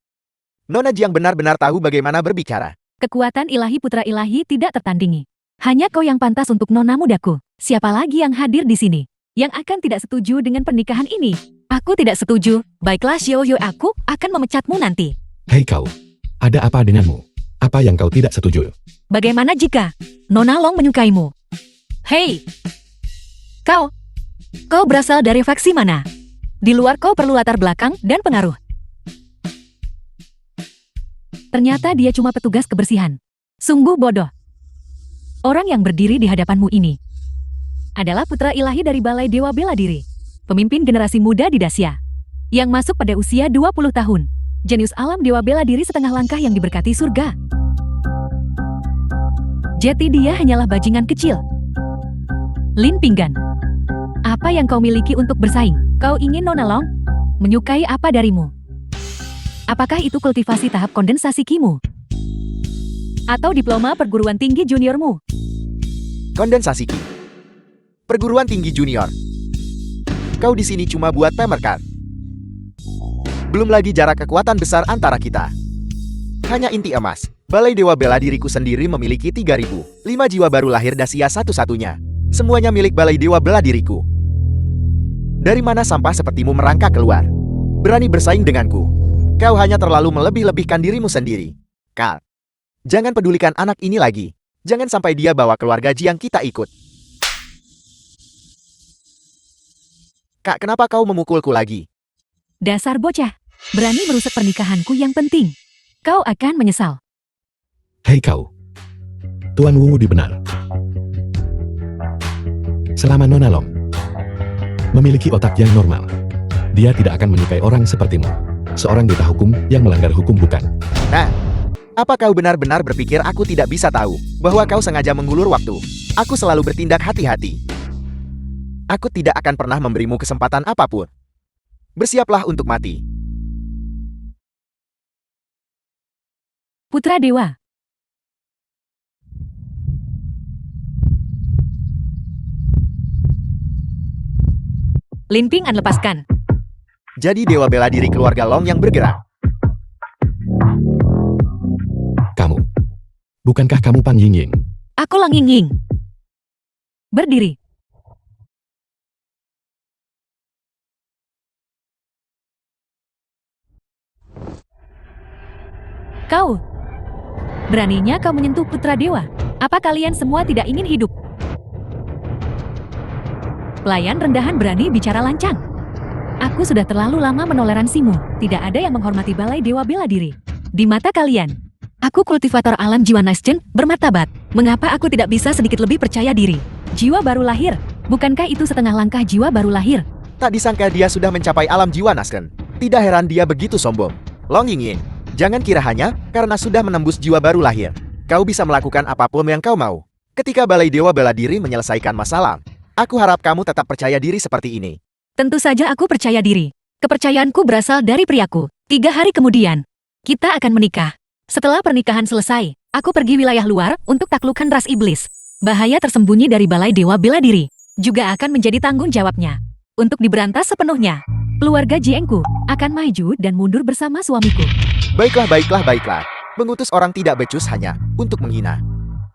S2: Nona Jiang benar-benar tahu bagaimana berbicara.
S1: Kekuatan ilahi putra ilahi tidak tertandingi. Hanya kau yang pantas untuk nona mudaku. Siapa lagi yang hadir di sini yang akan tidak setuju dengan pernikahan ini? Aku tidak setuju. Baiklah Xiao Yu, aku akan memecatmu nanti.
S3: Hei kau, ada apa denganmu? Apa yang kau tidak setuju?
S1: Bagaimana jika Nona Long menyukaimu? Hei! Kau berasal dari faksi mana? Di luar kau perlu latar belakang dan pengaruh. Ternyata dia cuma petugas kebersihan. Sungguh bodoh. Orang yang berdiri di hadapanmu ini adalah putra ilahi dari Balai Dewa Bela Diri, pemimpin generasi muda di Dacia, yang masuk pada usia 20 tahun. Jenius alam Dewa Bela Diri setengah langkah yang diberkati surga. Jadi dia hanyalah bajingan kecil. Lin Pinggan, apa yang kau miliki untuk bersaing? Kau ingin Nona Long? Menyukai apa darimu? Apakah itu kultivasi tahap kondensasi Kimu? Atau diploma perguruan tinggi juniormu?
S2: Kondensasi Ki. Perguruan tinggi junior. Kau di sini cuma buat pamerkan. Belum lagi jarak kekuatan besar antara kita. Hanya inti emas. Balai Dewa Bela Diriku sendiri memiliki 3.005 jiwa baru lahir Dacia satu-satunya. Semuanya milik Balai Dewa Bela Diriku. Dari mana sampah sepertimu merangkak keluar? Berani bersaing denganku? Kau hanya terlalu melebih-lebihkan dirimu sendiri. Kal, jangan pedulikan anak ini lagi. Jangan sampai dia bawa keluarga Jiang kita ikut. Kak, kenapa kau memukulku lagi?
S1: Dasar bocah, berani merusak pernikahanku yang penting. Kau akan menyesal.
S3: Hei kau, Tuan Wu benar. Selama Nona Long memiliki otak yang normal, dia tidak akan menyukai orang sepertimu. Seorang duta hukum yang melanggar hukum bukan?
S2: Nah, apa kau benar-benar berpikir aku tidak bisa tahu bahwa kau sengaja mengulur waktu? Aku selalu bertindak hati-hati. Aku tidak akan pernah memberimu kesempatan apapun. Bersiaplah untuk mati.
S1: Putra Dewa. Lin Pinggan lepaskan.
S2: Jadi Dewa Bela Diri keluarga Long yang bergerak.
S3: Kamu. Bukankah kamu Pan Yingying?
S1: Aku Lang Yingying. Berdiri. Kau. Beraninya kau menyentuh putra dewa. Apa kalian semua tidak ingin hidup? Pelayan rendahan berani bicara lancang. Aku sudah terlalu lama menoleransimu. Tidak ada yang menghormati Balai Dewa Bela Diri. Di mata kalian, aku kultivator alam jiwa Naisjen bermartabat. Mengapa aku tidak bisa sedikit lebih percaya diri? Jiwa baru lahir. Bukankah itu setengah langkah jiwa baru lahir?
S2: Tak disangka dia sudah mencapai alam jiwa Nasken. Tidak heran dia begitu sombong. Long Yingying, jangan kira hanya karena sudah menembus jiwa baru lahir, kau bisa melakukan apapun yang kau mau. Ketika Balai Dewa Bela Diri menyelesaikan masalah, aku harap kamu tetap percaya diri seperti ini.
S1: Tentu saja aku percaya diri. Kepercayaanku berasal dari priaku. 3 hari kemudian, kita akan menikah. Setelah pernikahan selesai, aku pergi wilayah luar untuk taklukkan ras iblis. Bahaya tersembunyi dari Balai Dewa Bela Diri juga akan menjadi tanggung jawabnya. Untuk diberantas sepenuhnya, keluarga Jiengku akan maju dan mundur bersama suamiku.
S2: Baiklah. Mengutus orang tidak becus hanya untuk menghina.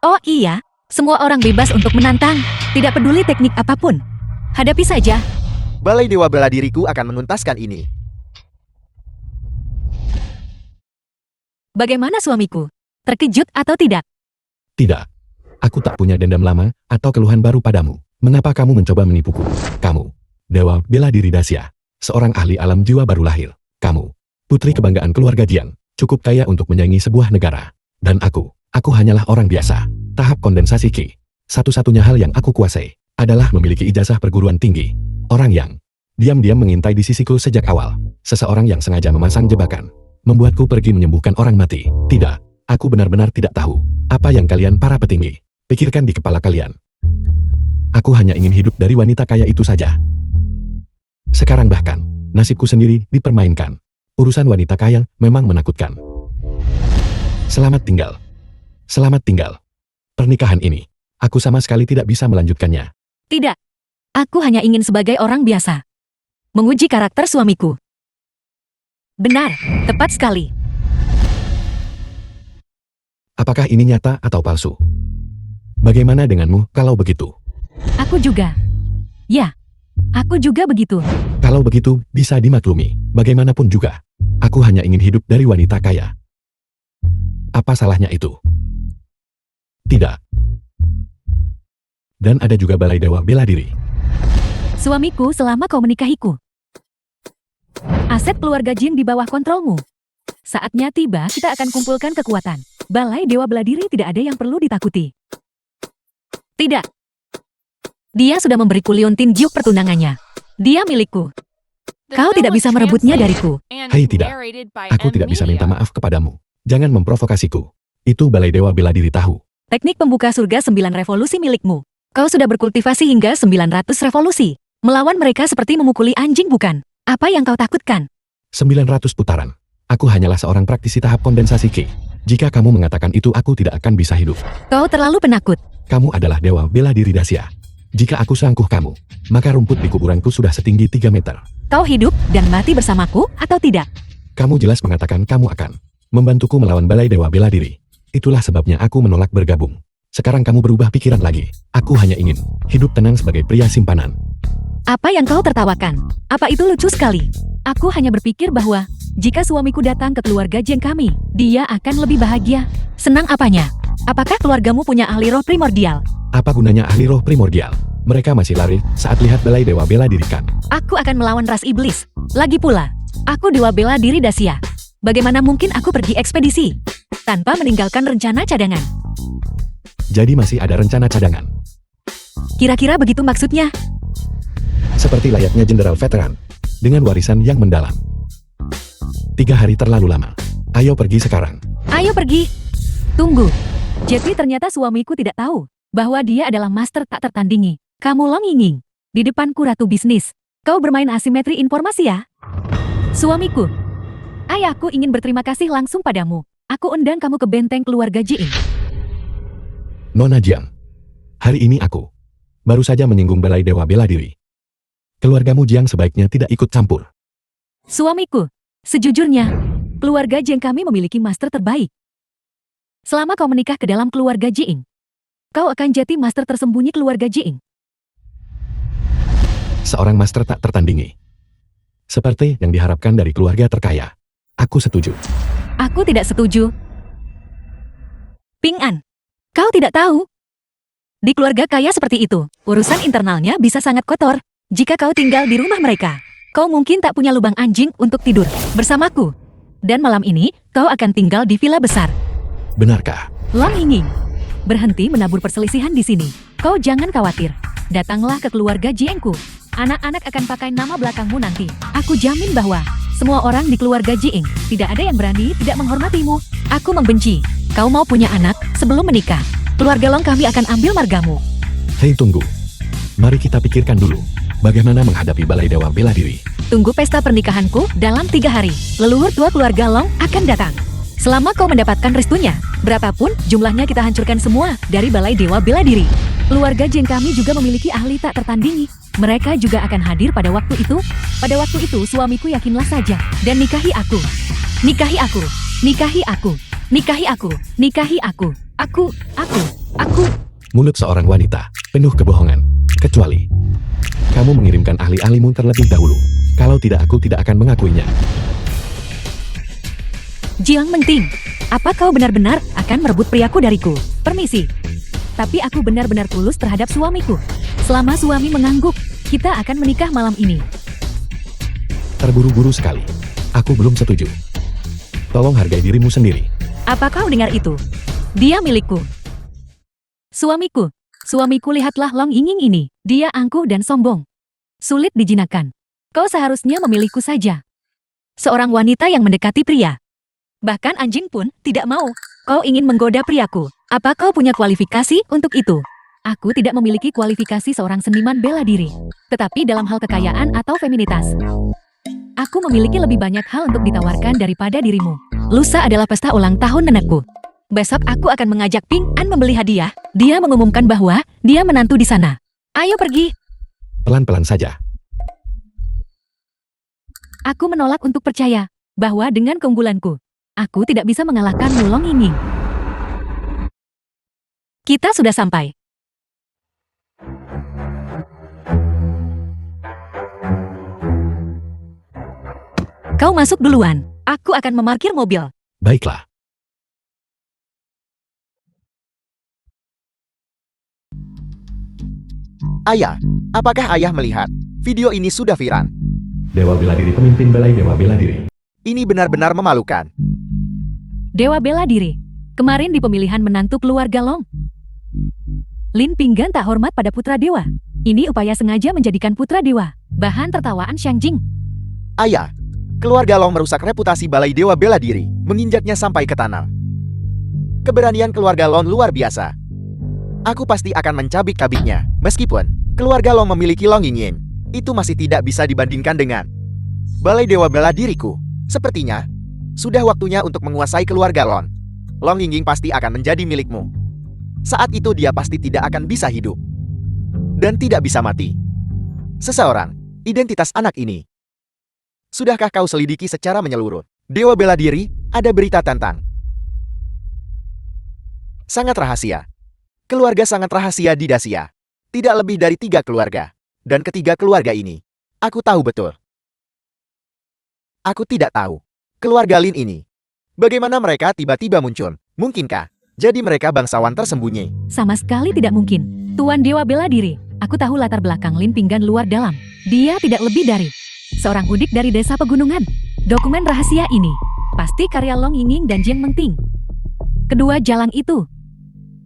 S1: Oh iya, semua orang bebas untuk menantang, tidak peduli teknik apapun. Hadapi saja.
S2: Balai Dewa Bela Diriku akan menuntaskan ini.
S1: Bagaimana suamiku? Terkejut atau tidak?
S3: Tidak. Aku tak punya dendam lama atau keluhan baru padamu. Mengapa kamu mencoba menipuku? Kamu, Dewa Bela Diri Dacia, seorang ahli alam jiwa baru lahir. Kamu, putri kebanggaan keluarga Jiang, cukup kaya untuk menyaingi sebuah negara. Dan aku hanyalah orang biasa. Tahap kondensasi Qi. Satu-satunya hal yang aku kuasai adalah memiliki ijazah perguruan tinggi. Orang yang diam-diam mengintai di sisiku sejak awal. Seseorang yang sengaja memasang jebakan, membuatku pergi menyembuhkan orang mati. Tidak, aku benar-benar tidak tahu apa yang kalian para petinggi pikirkan di kepala kalian. Aku hanya ingin hidup dari wanita kaya itu saja. Sekarang bahkan, nasibku sendiri dipermainkan. Urusan wanita kaya memang menakutkan. Selamat tinggal. Selamat tinggal. Pernikahan ini, aku sama sekali tidak bisa melanjutkannya.
S1: Tidak. Aku hanya ingin sebagai orang biasa menguji karakter suamiku. Benar, tepat sekali.
S3: Apakah ini nyata atau palsu? Bagaimana denganmu kalau begitu?
S1: Aku juga. Ya, aku juga begitu.
S3: Kalau begitu, bisa dimaklumi. Bagaimanapun juga, aku hanya ingin hidup dari wanita kaya. Apa salahnya itu? Tidak. Dan ada juga Balai Dewa Bela Diri.
S1: Suamiku selama kau menikahiku. Aset keluarga Jin di bawah kontrolmu. Saatnya tiba, kita akan kumpulkan kekuatan. Balai Dewa Bela Diri tidak ada yang perlu ditakuti. Tidak. Dia sudah memberiku Liontin Jiuk pertunangannya. Dia milikku. Kau tidak bisa merebutnya dariku.
S3: Hai tidak, aku tidak bisa minta maaf kepadamu. Jangan memprovokasiku. Itu Balai Dewa Bela Diri tahu.
S1: Teknik pembuka surga 9 revolusi milikmu. Kau sudah berkultivasi hingga 900 revolusi. Melawan mereka seperti memukuli anjing bukan? Apa yang kau takutkan?
S3: 900 putaran. Aku hanyalah seorang praktisi tahap kondensasi Qi. Jika kamu mengatakan itu, aku tidak akan bisa hidup.
S1: Kau terlalu penakut.
S3: Kamu adalah Dewa Bela Diri Dacia. Jika aku sangkuh kamu, maka rumput di kuburanku sudah setinggi 3 meter.
S1: Kau hidup dan mati bersamaku atau tidak?
S3: Kamu jelas mengatakan kamu akan membantuku melawan Balai Dewa Bela Diri. Itulah sebabnya aku menolak bergabung. Sekarang kamu berubah pikiran lagi. Aku hanya ingin hidup tenang sebagai pria simpanan.
S1: Apa yang kau tertawakan? Apa itu lucu sekali? Aku hanya berpikir bahwa jika suamiku datang ke keluarga Jiang kami, dia akan lebih bahagia. Senang apanya? Apakah keluargamu punya ahli roh primordial?
S3: Apa gunanya ahli roh primordial? Mereka masih lari saat lihat Balai Dewa Bela Diri kan?
S1: Aku akan melawan ras iblis. Lagi pula, aku Dewa Bela Diri Dacia. Bagaimana mungkin aku pergi ekspedisi tanpa meninggalkan rencana cadangan?
S3: Jadi masih ada rencana cadangan.
S1: Kira-kira begitu maksudnya?
S3: Seperti layaknya jenderal veteran, dengan warisan yang mendalam. 3 hari terlalu lama. Ayo pergi sekarang.
S1: Ayo pergi. Tunggu. Jetli ternyata suamiku tidak tahu bahwa dia adalah master tak tertandingi. Kamu Long Yinging. Di depanku ratu bisnis. Kau bermain asimetri informasi ya? Suamiku. Ayahku ingin berterima kasih langsung padamu. Aku undang kamu ke benteng keluarga Jiing.
S3: Nona Jiang. Hari ini aku baru saja menyinggung Balai Dewa Bela Diri. Keluargamu Jiang sebaiknya tidak ikut campur.
S1: Suamiku. Sejujurnya, keluarga Jiang kami memiliki master terbaik. Selama kau menikah ke dalam keluarga Jiing, kau akan jadi master tersembunyi keluarga Jiing.
S3: Seorang master tak tertandingi. Seperti yang diharapkan dari keluarga terkaya. Aku setuju.
S1: Aku tidak setuju. Ping An, kau tidak tahu? Di keluarga kaya seperti itu, urusan internalnya bisa sangat kotor. Jika kau tinggal di rumah mereka, kau mungkin tak punya lubang anjing untuk tidur bersamaku. Dan malam ini, kau akan tinggal di villa besar.
S3: Benarkah?
S1: Long Yinging, berhenti menabur perselisihan di sini. Kau jangan khawatir. Datanglah ke keluarga Jiengku. Anak-anak akan pakai nama belakangmu nanti. Aku jamin bahwa semua orang di keluarga Jiing tidak ada yang berani tidak menghormatimu. Aku membenci. Kau mau punya anak sebelum menikah. Keluarga Long kami akan ambil margamu.
S3: Hei tunggu. Mari kita pikirkan dulu. Bagaimana menghadapi Balai Dewa Bela Diri?
S1: Tunggu pesta pernikahanku dalam 3 hari. Leluhur tua keluarga Long akan datang. Selama kau mendapatkan restunya, berapapun jumlahnya kita hancurkan semua dari Balai Dewa Bela Diri. Keluarga Jin kami juga memiliki ahli tak tertandingi. Mereka juga akan hadir pada waktu itu. Pada waktu itu suamiku yakinlah saja dan nikahi aku. Nikahi aku. Nikahi aku. Nikahi aku. Nikahi aku. Aku.
S3: Mulut seorang wanita, penuh kebohongan. Kecuali, kamu mengirimkan ahli-ahlimu terlebih dahulu. Kalau tidak, aku tidak akan mengakuinya.
S1: Jiang Menting, apa kau benar-benar akan merebut priaku dariku? Permisi. Tapi aku benar-benar tulus terhadap suamiku. Selama suami mengangguk, kita akan menikah malam ini.
S3: Terburu-buru sekali. Aku belum setuju. Tolong hargai dirimu sendiri.
S1: Apa kau dengar itu? Dia milikku. Suamiku. Suamiku, lihatlah Long Yinging ini. Dia angkuh dan sombong. Sulit dijinakkan. Kau seharusnya memilihku saja. Seorang wanita yang mendekati pria. Bahkan anjing pun tidak mau. Kau ingin menggoda priaku. Apa kau punya kualifikasi untuk itu? Aku tidak memiliki kualifikasi seorang seniman bela diri. Tetapi dalam hal kekayaan atau feminitas, aku memiliki lebih banyak hal untuk ditawarkan daripada dirimu. Lusa adalah pesta ulang tahun nenekku. Besok aku akan mengajak Ping An membeli hadiah. Dia mengumumkan bahwa dia menantu di sana. Ayo pergi.
S3: Pelan-pelan saja.
S1: Aku menolak untuk percaya bahwa dengan keunggulanku, aku tidak bisa mengalahkan Mulong Yinging. Kita sudah sampai. Kau masuk duluan. Aku akan memarkir mobil.
S3: Baiklah.
S2: Ayah, apakah ayah melihat? Video ini sudah viral.
S3: Dewa Bela Diri, pemimpin Balai Dewa Bela Diri.
S2: Ini benar-benar memalukan.
S1: Dewa Bela Diri. Kemarin di pemilihan menantu keluarga Long, Lin Pinggan tak hormat pada putra dewa. Ini upaya sengaja menjadikan putra dewa bahan tertawaan Xiang Jing.
S2: Ayah, keluarga Long merusak reputasi Balai Dewa Bela Diri, menginjaknya sampai ke tanah. Keberanian keluarga Long luar biasa. Aku pasti akan mencabik-cabiknya. Meskipun keluarga Long memiliki Long Yingyin, itu masih tidak bisa dibandingkan dengan Balai Dewa Bela Diriku. Sepertinya sudah waktunya untuk menguasai keluarga Long. Long Yingyin pasti akan menjadi milikmu. Saat itu dia pasti tidak akan bisa hidup dan tidak bisa mati. Seseorang, identitas anak ini. Sudahkah kau selidiki secara menyeluruh? Dewa Bela Diri, ada berita tentang sangat rahasia. Keluarga sangat rahasia di Dacia. Tidak lebih dari 3 keluarga. Dan ketiga keluarga ini, aku tahu betul. Aku tidak tahu. Keluarga Lin ini. Bagaimana mereka tiba-tiba muncul? Mungkinkah jadi mereka bangsawan tersembunyi?
S1: Sama sekali tidak mungkin. Tuan Dewa Bela Diri, aku tahu latar belakang Lin Pinggan luar dalam. Dia tidak lebih dari seorang udik dari desa pegunungan. Dokumen rahasia ini pasti karya Long Yinging dan Jiang Menting. Kedua jalang itu.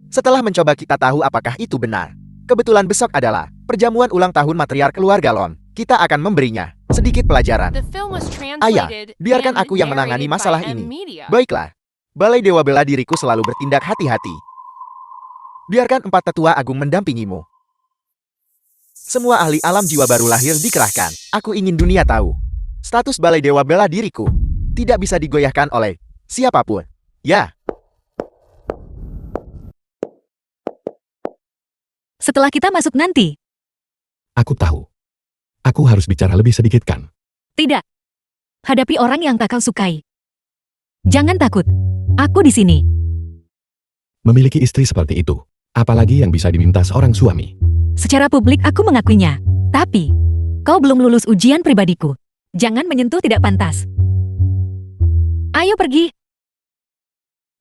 S2: Setelah mencoba kita tahu apakah itu benar. Kebetulan besok adalah perjamuan ulang tahun matriark keluarga Long. Kita akan memberinya sedikit pelajaran.
S5: The film was
S2: Ayah,
S5: translated
S2: biarkan
S5: and
S2: aku yang menangani
S5: narrated
S2: masalah
S5: by M
S2: ini.
S5: Media.
S2: Baiklah. Balai Dewa Bela Diriku selalu bertindak hati-hati. Biarkan 4 tetua agung mendampingimu. Semua ahli alam jiwa baru lahir dikerahkan. Aku ingin dunia tahu. Status Balai Dewa Bela Diriku tidak bisa digoyahkan oleh siapapun. Ya.
S1: Setelah kita masuk nanti.
S3: Aku tahu. Aku harus bicara lebih sedikit kan?
S1: Tidak. Hadapi orang yang tak kau sukai. Jangan takut. Aku di sini.
S3: Memiliki istri seperti itu. Apalagi yang bisa diminta seorang suami.
S1: Secara publik aku mengakuinya. Tapi, kau belum lulus ujian pribadiku. Jangan menyentuh tidak pantas. Ayo pergi.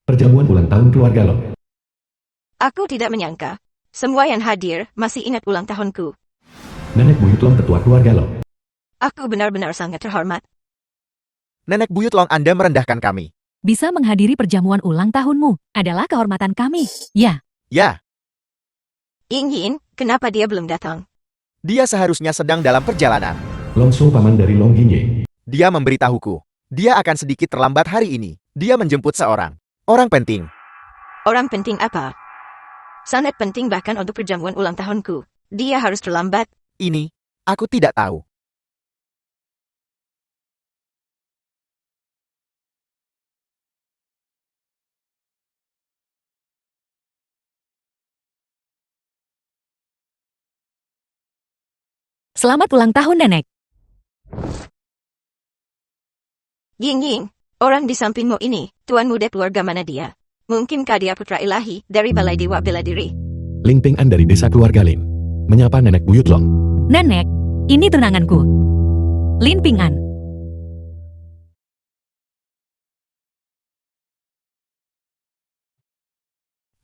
S3: Perjamuan ulang tahun keluarga Long.
S6: Aku tidak menyangka. Semua yang hadir masih ingat ulang tahunku.
S3: Nenek buyut Long, tetua keluarga Long.
S6: Aku benar-benar sangat terhormat.
S2: Nenek buyut Long, Anda merendahkan kami.
S1: Bisa menghadiri perjamuan ulang tahunmu adalah kehormatan kami. Ya,
S2: Ya,
S6: Yingyin, kenapa dia belum datang?
S2: dia seharusnya sedang dalam perjalanan.
S3: Long Su, paman dari Long Yingye.
S2: Dia memberitahuku. Dia akan sedikit terlambat hari ini. Dia menjemput seorang orang penting.
S6: Orang penting apa? Sangat penting bahkan untuk perjamuan ulang tahunku. Dia harus terlambat.
S2: Ini, aku tidak tahu.
S1: Selamat ulang tahun, Nenek.
S6: Ying Ying, orang di sampingmu ini, tuan muda keluarga mana dia? Mungkinkah dia putra ilahi dari Balai Dewa Bela Diri?
S3: Ling Ping An dari desa keluarga Lin. Menyapa Nenek Buyut Long.
S1: Nenek, ini tunanganku. Lin Ping An.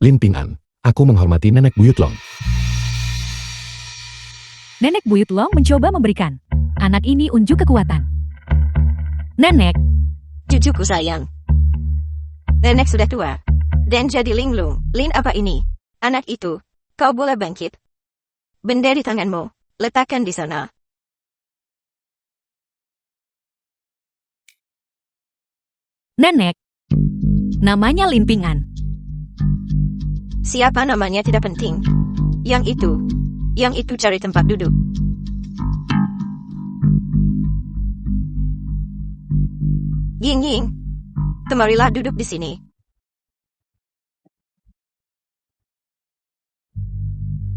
S3: Lin Ping An, aku menghormati Nenek Buyut Long.
S1: Nenek Buyut Long mencoba memberikan anak ini unjuk kekuatan. Nenek,
S6: Cucuku sayang. Nenek sudah tua. Dan jadi linglung. Lin apa ini? Anak itu. Kau boleh bangkit. Benda di tanganmu. Letakkan di sana.
S1: Nenek. Namanya Lin Ping An.
S6: Siapa namanya tidak penting. Yang itu cari tempat duduk. Ying Ying, kemarilah duduk di sini.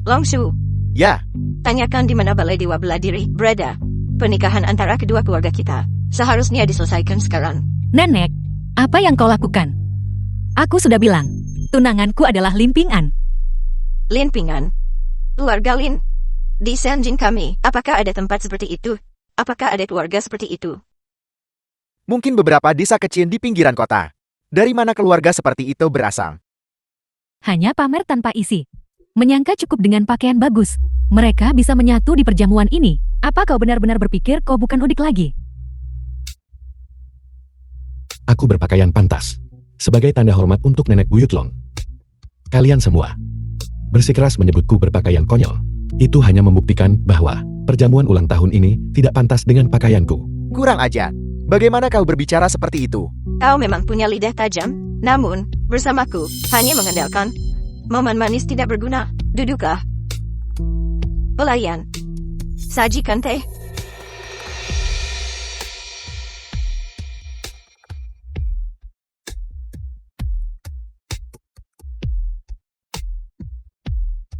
S6: Longshu,
S2: Ya,
S6: tanyakan di mana Balai Dewa Bela Diri berada. Pernikahan antara kedua keluarga kita seharusnya diselesaikan sekarang.
S1: Nenek, apa yang kau lakukan? Aku sudah bilang, tunanganku adalah Lin Ping An.
S6: Lin Ping An, keluarga Lin. Di Sanjin kami, apakah ada tempat seperti itu? Apakah ada keluarga seperti itu?
S2: mungkin beberapa desa kecil di pinggiran kota. Dari mana keluarga seperti itu berasal?
S1: Hanya pamer tanpa isi. Menyangka cukup dengan pakaian bagus. Mereka bisa menyatu di perjamuan ini. Apa kau benar-benar berpikir kau bukan udik lagi?
S3: Aku berpakaian pantas. Sebagai tanda hormat untuk Nenek Buyut Long. Kalian semua bersikeras menyebutku berpakaian konyol. Itu hanya membuktikan bahwa perjamuan ulang tahun ini tidak pantas dengan pakaianku.
S2: Kurang ajar. Bagaimana kau berbicara seperti itu?
S6: Kau memang punya lidah tajam. Namun, bersamaku, hanya mengandalkan momen manis tidak berguna. Duduklah. Pelayan. Sajikan teh.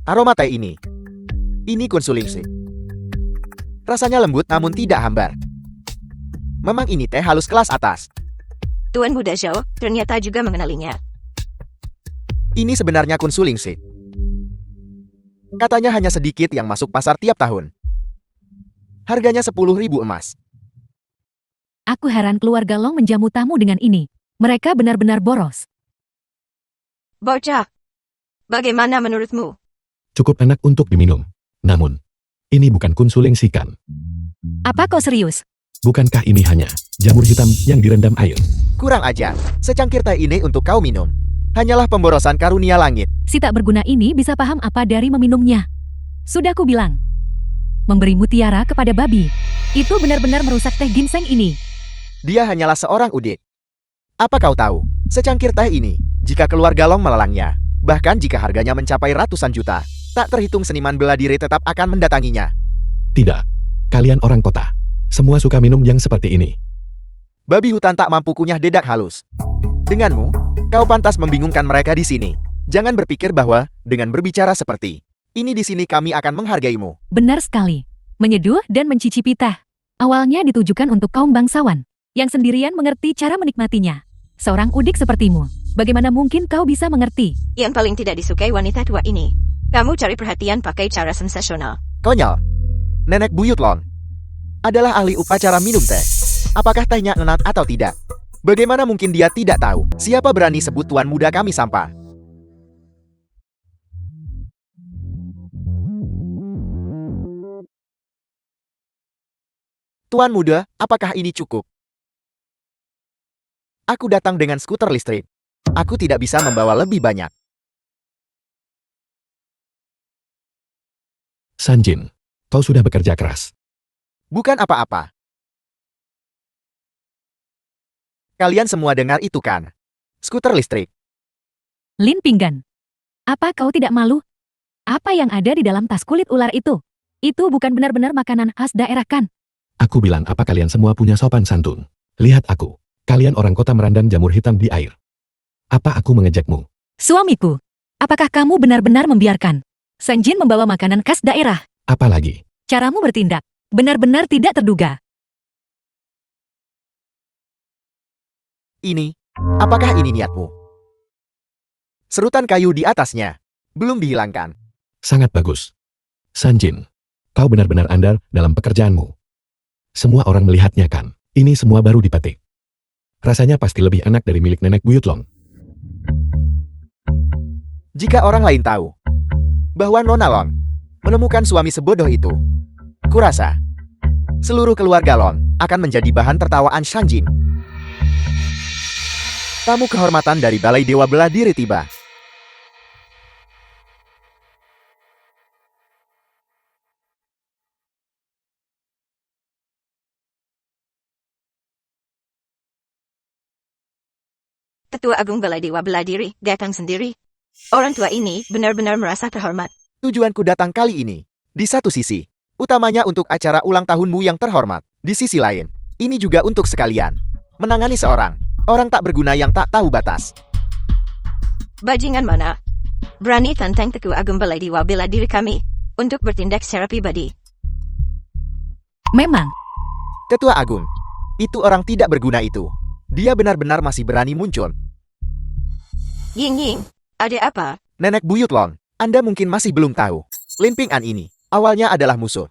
S2: Aroma teh ini. Ini kunsulingsi. Rasanya lembut namun tidak hambar. Memang ini teh halus kelas atas.
S6: Tuan Muda Zhao ternyata juga mengenalinya.
S2: Ini sebenarnya kunsulingsi. Katanya hanya sedikit yang masuk pasar tiap tahun. Harganya 10.000 emas.
S1: Aku heran keluarga Long menjamu tamu dengan ini. Mereka benar-benar boros.
S6: Bocah. Bagaimana menurutmu?
S3: Cukup enak untuk diminum. Namun, ini bukan kunsuling sikan.
S1: Apa kau serius?
S3: Bukankah ini hanya jamur hitam yang direndam air?
S2: Kurang ajar. Secangkir teh ini untuk kau minum. Hanyalah pemborosan karunia langit.
S1: Si tak berguna ini bisa paham apa dari meminumnya. Sudah ku bilang. Memberi mutiara kepada babi. Itu benar-benar merusak teh ginseng ini.
S2: Dia hanyalah seorang udik. Apa kau tahu? Secangkir teh ini, jika keluarga Long melelangnya, bahkan jika harganya mencapai ratusan juta, tak terhitung seniman bela diri tetap akan mendatanginya.
S3: Tidak. Kalian orang kota. Semua suka minum yang seperti ini.
S2: Babi hutan tak mampu kunyah dedak halus. Denganmu, kau pantas membingungkan mereka di sini. Jangan berpikir bahwa, dengan berbicara seperti ini di sini kami akan menghargaimu.
S1: Benar sekali. Menyeduh dan mencicipi teh. Awalnya ditujukan untuk kaum bangsawan, yang sendirian mengerti cara menikmatinya. Seorang udik sepertimu, bagaimana mungkin kau bisa mengerti?
S6: Yang paling tidak disukai wanita tua ini. Kamu cari perhatian pakai cara sensasional.
S2: Konyol. Nenek Buyut Long adalah ahli upacara minum teh. Apakah tehnya enak atau tidak? Bagaimana mungkin dia tidak tahu? Siapa berani sebut tuan muda kami sampah? Tuan muda, apakah ini cukup? Aku datang dengan skuter listrik. Aku tidak bisa membawa lebih banyak.
S3: Sanjin, kau sudah bekerja keras.
S2: Bukan apa-apa. Kalian semua dengar itu kan? Skuter listrik.
S1: Lin Pinggan. Apa kau tidak malu? Apa yang ada di dalam tas kulit ular itu? Itu bukan benar-benar makanan khas daerah kan?
S3: Aku bilang apa kalian semua punya sopan santun. Lihat aku. Kalian orang kota merandam jamur hitam di air. Apa aku mengejakmu?
S1: Suamiku, apakah kamu benar-benar membiarkan Sanjin membawa makanan khas daerah?
S3: Apalagi,
S1: Caramu bertindak benar-benar tidak terduga.
S2: Ini, apakah ini niatmu? Serutan kayu di atasnya belum dihilangkan.
S3: Sangat bagus. Sanjin, kau benar-benar andal dalam pekerjaanmu. Semua orang melihatnya kan? Ini semua baru dipetik. Rasanya pasti lebih enak dari milik nenek buyut Long.
S2: Jika orang lain tahu bahwa Nona Lon menemukan suami sebodoh itu, kurasa seluruh keluarga Lon akan menjadi bahan tertawaan Sanjin. Tamu kehormatan dari Balai Dewa Bela Diri tiba.
S6: Ketua Agung Balai Dewa Bela Diri datang sendiri. Orang tua ini benar-benar merasa terhormat.
S2: Tujuanku datang kali ini, di satu sisi, utamanya untuk acara ulang tahunmu yang terhormat. Di sisi lain, ini juga untuk sekalian menangani seorang orang tak berguna yang tak tahu batas.
S6: Bajingan mana? Berani tantang Ketua Agung Balai Dewa Bela Diri kami untuk bertindak secara pribadi.
S1: Memang,
S2: Ketua Agung, itu orang tidak berguna itu. Dia benar-benar masih berani muncul.
S6: Ying, ada apa?
S2: Nenek buyut Lon, Anda mungkin masih belum tahu. Lin Ping An ini, awalnya adalah musuh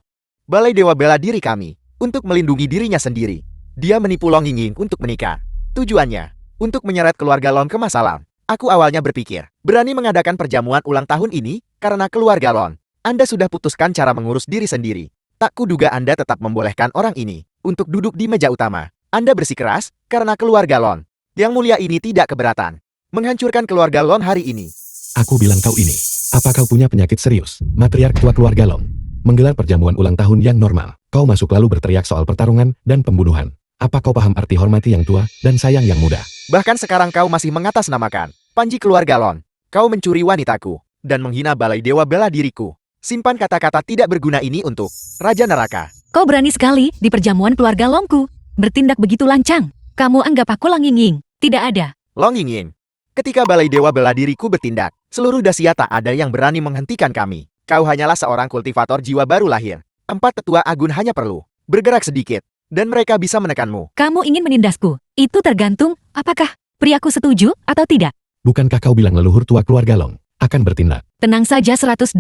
S2: Balai Dewa Bela Diri kami, untuk melindungi dirinya sendiri. Dia menipu Long Yingying untuk menikah. Tujuannya, untuk menyeret keluarga Lon ke masalah. Aku awalnya berpikir, berani mengadakan perjamuan ulang tahun ini, karena keluarga Lon. Anda sudah putuskan cara mengurus diri sendiri. Tak kuduga Anda tetap membolehkan orang ini, untuk duduk di meja utama. Anda bersikeras, karena keluarga Lon. Yang mulia ini tidak keberatan menghancurkan keluarga Lon hari ini.
S3: Aku bilang kau ini, apa kau punya penyakit serius? Matriark tua keluarga Long menggelar perjamuan ulang tahun yang normal. Kau masuk lalu berteriak soal pertarungan dan pembunuhan. Apa kau paham arti hormati yang tua dan sayang yang muda?
S2: Bahkan sekarang kau masih mengatasnamakan panji keluarga Lon. Kau mencuri wanitaku, dan menghina Balai Dewa Bela Diriku. Simpan kata-kata tidak berguna ini untuk Raja Neraka.
S1: kau berani sekali di perjamuan keluarga Longku. Bertindak begitu lancang. Kamu anggap aku Long Yingying? Tidak ada.
S2: Long Yingying, ketika Balai Dewa Bela Diriku bertindak, seluruh Dasia tak ada yang berani menghentikan kami. Kau hanyalah seorang kultivator jiwa baru lahir. 4 tetua agun hanya perlu bergerak sedikit, dan mereka bisa menekanmu.
S1: Kamu ingin menindasku. Itu tergantung apakah priaku setuju atau tidak.
S3: Bukankah kau bilang leluhur tua keluarga Long akan bertindak?
S1: Tenang saja 120%.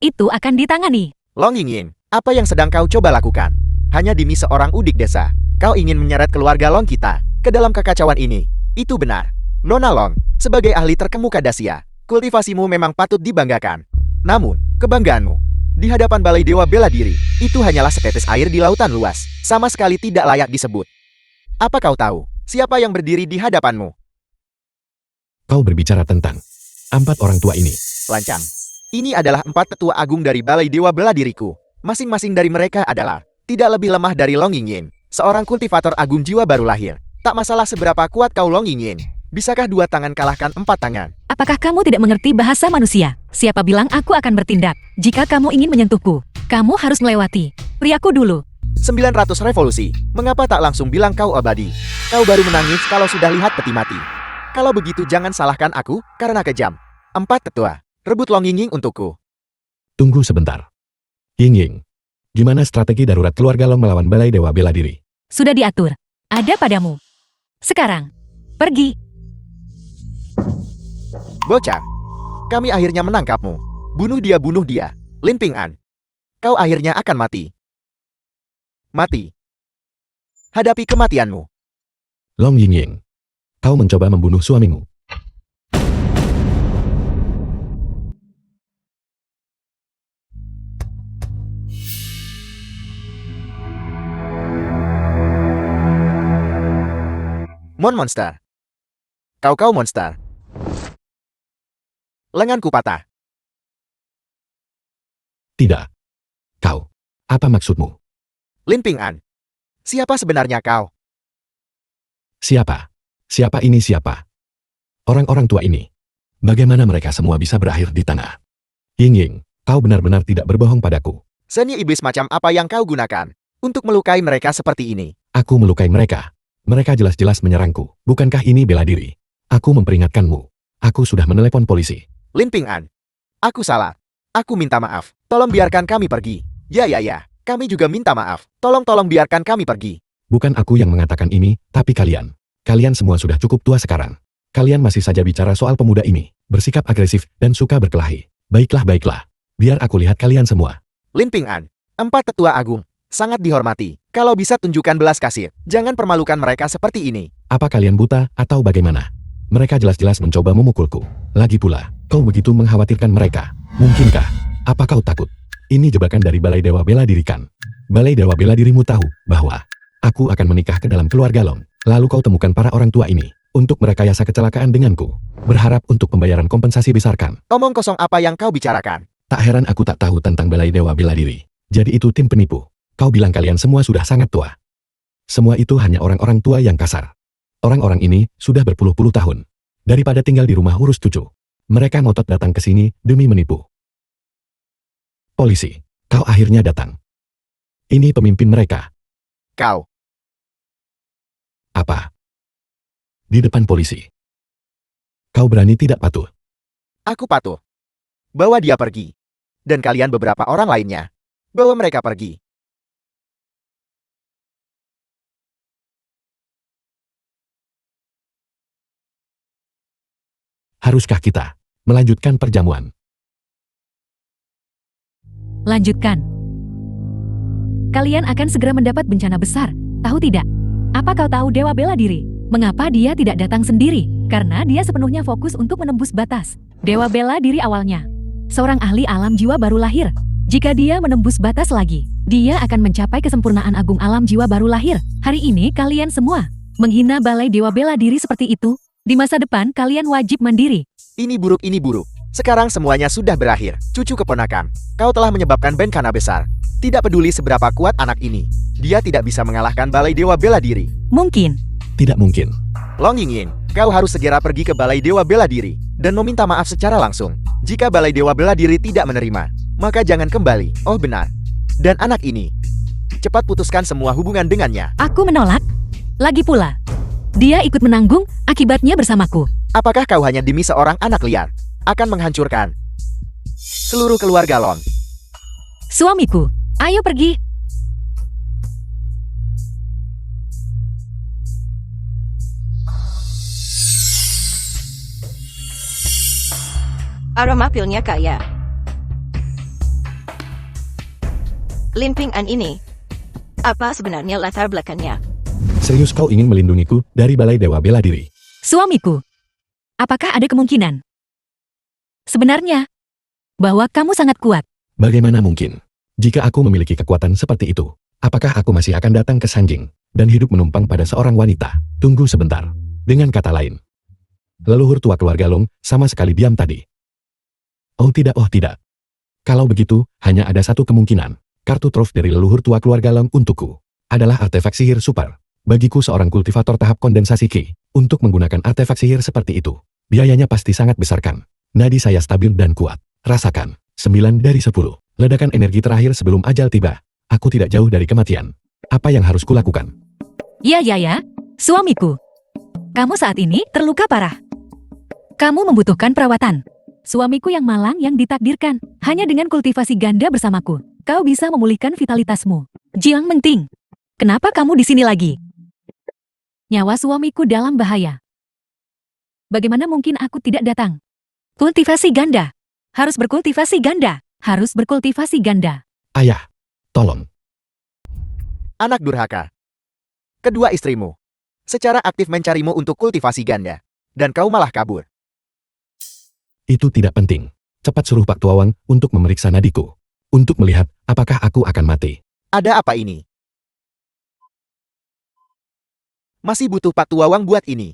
S1: Itu akan ditangani.
S2: Long Yingying, apa yang sedang kau coba lakukan? Hanya demi seorang udik desa, kau ingin menyeret keluarga Long kita ke dalam kekacauan ini. Itu benar. Nona Long, sebagai ahli terkemuka Dasia, kultivasimu memang patut dibanggakan. Namun, kebanggaanmu di hadapan Balai Dewa Bela Diri, itu hanyalah setetes air di lautan luas, sama sekali tidak layak disebut. Apa kau tahu, siapa yang berdiri di hadapanmu?
S3: Kau berbicara tentang 4 orang tua ini.
S2: Lancang. Ini adalah 4 tetua agung dari Balai Dewa Bela Diriku. Masing-masing dari mereka adalah tidak lebih lemah dari Long Yingying, seorang kultivator agung jiwa baru lahir. Tak masalah seberapa kuat kau Long Yingying. Bisakah 2 tangan kalahkan 4 tangan?
S1: Apakah kamu tidak mengerti bahasa manusia? Siapa bilang aku akan bertindak? Jika kamu ingin menyentuhku, kamu harus melewati priaku dulu.
S2: 900 revolusi. Mengapa tak langsung bilang kau abadi? Kau baru menangis kalau sudah lihat peti mati. Kalau begitu jangan salahkan aku, karena kejam. 4 tetua. Rebut Long Yingying untukku.
S3: Tunggu sebentar. Yingying, gimana strategi darurat keluarga Long melawan Balai Dewa Bela Diri?
S1: Sudah diatur. Ada padamu. Sekarang, pergi.
S2: Bocah, kami akhirnya menangkapmu. Bunuh dia, Lin Ping An. Kau akhirnya akan mati. Mati. Hadapi kematianmu.
S3: Long Yingying, kau mencoba membunuh suamimu.
S2: Monster. Kau monster. Lenganku patah.
S3: Tidak. Kau. Apa maksudmu?
S2: Lin Ping An. Siapa sebenarnya kau?
S3: Siapa? Siapa ini siapa? Orang-orang tua ini. Bagaimana mereka semua bisa berakhir di tanah? Yingying, kau benar-benar tidak berbohong padaku.
S2: Seni iblis macam apa yang kau gunakan untuk melukai mereka seperti ini?
S3: Aku melukai mereka. Mereka jelas-jelas menyerangku. Bukankah ini bela diri? Aku memperingatkanmu. Aku sudah menelepon polisi.
S2: Lin Ping An. Aku salah. Aku minta maaf. Tolong biarkan kami pergi. Ya, kami juga minta maaf. Tolong biarkan kami pergi.
S3: Bukan aku yang mengatakan ini, tapi kalian. Kalian semua sudah cukup tua sekarang. Kalian masih saja bicara soal pemuda ini, bersikap agresif dan suka berkelahi. Baiklah. Biar aku lihat kalian semua.
S2: Lin Ping'an, 4 tetua agung, sangat dihormati. Kalau bisa tunjukkan belas kasih, jangan permalukan mereka seperti ini.
S3: Apa kalian buta atau bagaimana? Mereka jelas-jelas mencoba memukulku. Lagi pula, kau begitu mengkhawatirkan mereka. Mungkinkah? Apa kau takut? Ini jebakan dari Balai Dewa Bela Diri kan? Balai Dewa Bela Dirimu tahu bahwa aku akan menikah ke dalam keluarga Long. Lalu kau temukan para orang tua ini untuk merekayasa kecelakaan denganku. Berharap untuk pembayaran kompensasi besar kan?
S2: Omong kosong apa yang kau bicarakan?
S3: Tak heran aku tak tahu tentang Balai Dewa Bela Diri. Jadi itu tim penipu. Kau bilang kalian semua sudah sangat tua. Semua itu hanya orang-orang tua yang kasar. Orang-orang ini sudah berpuluh-puluh tahun. Daripada tinggal di rumah urus cucu, mereka ngotot datang ke sini demi menipu. Polisi, kau akhirnya datang. Ini pemimpin mereka.
S2: Kau.
S3: Apa? Di depan polisi. Kau berani tidak patuh?
S2: Aku patuh. Bawa dia pergi. Dan kalian beberapa orang lainnya. Bawa mereka pergi.
S3: Haruskah kita melanjutkan perjamuan?
S1: Lanjutkan. Kalian akan segera mendapat bencana besar, tahu tidak? Apa kau tahu Dewa Bela Diri? Mengapa dia tidak datang sendiri? Karena dia sepenuhnya fokus untuk menembus batas. Dewa Bela Diri awalnya seorang ahli alam jiwa baru lahir. Jika dia menembus batas lagi, dia akan mencapai kesempurnaan agung alam jiwa baru lahir. Hari ini kalian semua menghina Balai Dewa Bela Diri seperti itu. Di masa depan kalian wajib mandiri.
S2: Ini buruk. Sekarang semuanya sudah berakhir. Cucu keponakan, kau telah menyebabkan bencana besar. Tidak peduli seberapa kuat anak ini, dia tidak bisa mengalahkan Balai Dewa Bela Diri.
S1: Mungkin.
S3: Tidak mungkin.
S2: Long Yingyin, kau harus segera pergi ke Balai Dewa Bela Diri dan meminta maaf secara langsung. Jika Balai Dewa Bela Diri tidak menerima, maka jangan kembali. Oh benar. Dan anak ini, cepat putuskan semua hubungan dengannya.
S1: Aku menolak. Lagi pula, dia ikut menanggung akibatnya bersamaku.
S2: Apakah kau hanya demi seorang anak liar akan menghancurkan seluruh keluarga Long?
S1: Suamiku, ayo pergi.
S6: Aroma pilnya kaya. Lin Ping'an ini. Apa sebenarnya latar belakangnya?
S3: Serius kau ingin melindungiku dari Balai Dewa Bela Diri?
S1: Suamiku, apakah ada kemungkinan sebenarnya bahwa kamu sangat kuat?
S3: Bagaimana mungkin? Jika aku memiliki kekuatan seperti itu, apakah aku masih akan datang ke Sanjing dan hidup menumpang pada seorang wanita? Tunggu sebentar. Dengan kata lain, leluhur tua keluarga Long sama sekali diam tadi. Oh tidak. Kalau begitu, hanya ada satu kemungkinan. Kartu truf dari leluhur tua keluarga Long untukku adalah artefak sihir super. Bagiku seorang kultivator tahap kondensasi Ki, untuk menggunakan artefak sihir seperti itu, biayanya pasti sangat besar kan? Nadi saya stabil dan kuat. Rasakan, 9 dari 10. Ledakan energi terakhir sebelum ajal tiba. Aku tidak jauh dari kematian. Apa yang harus kulakukan?
S1: Ya, suamiku. Kamu saat ini terluka parah. Kamu membutuhkan perawatan. Suamiku yang malang yang ditakdirkan. Hanya dengan kultivasi ganda bersamaku, kau bisa memulihkan vitalitasmu. Jiang Menting, kenapa kamu di sini lagi? Nyawa suamiku dalam bahaya. Bagaimana mungkin aku tidak datang? Kultivasi ganda. Harus berkultivasi ganda. Harus berkultivasi ganda.
S3: Ayah, tolong.
S2: Anak durhaka. Kedua istrimu secara aktif mencarimu untuk kultivasi ganda, dan kau malah kabur.
S3: Itu tidak penting. Cepat suruh Pak Tuawang untuk memeriksa nadiku. Untuk melihat apakah aku akan mati.
S2: Ada apa ini? Masih butuh Pak Tuawang buat ini.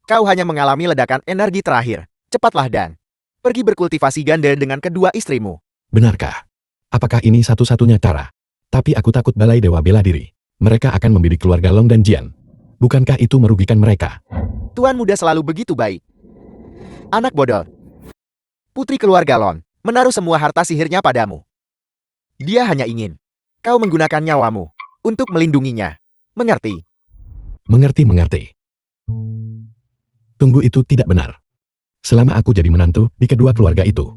S2: Kau hanya mengalami ledakan energi terakhir. Cepatlah dan pergi berkultivasi ganda dengan kedua istrimu.
S3: Benarkah? Apakah ini satu-satunya cara? Tapi aku takut Balai Dewa Bela Diri. Mereka akan membidik keluarga Long dan Jian. Bukankah itu merugikan mereka?
S2: Tuan muda selalu begitu baik. Anak bodoh. Putri keluarga Long menaruh semua harta sihirnya padamu. Dia hanya ingin kau menggunakan nyawamu untuk melindunginya. Mengerti?
S3: Mengerti. Tunggu, itu tidak benar. Selama aku jadi menantu di kedua keluarga itu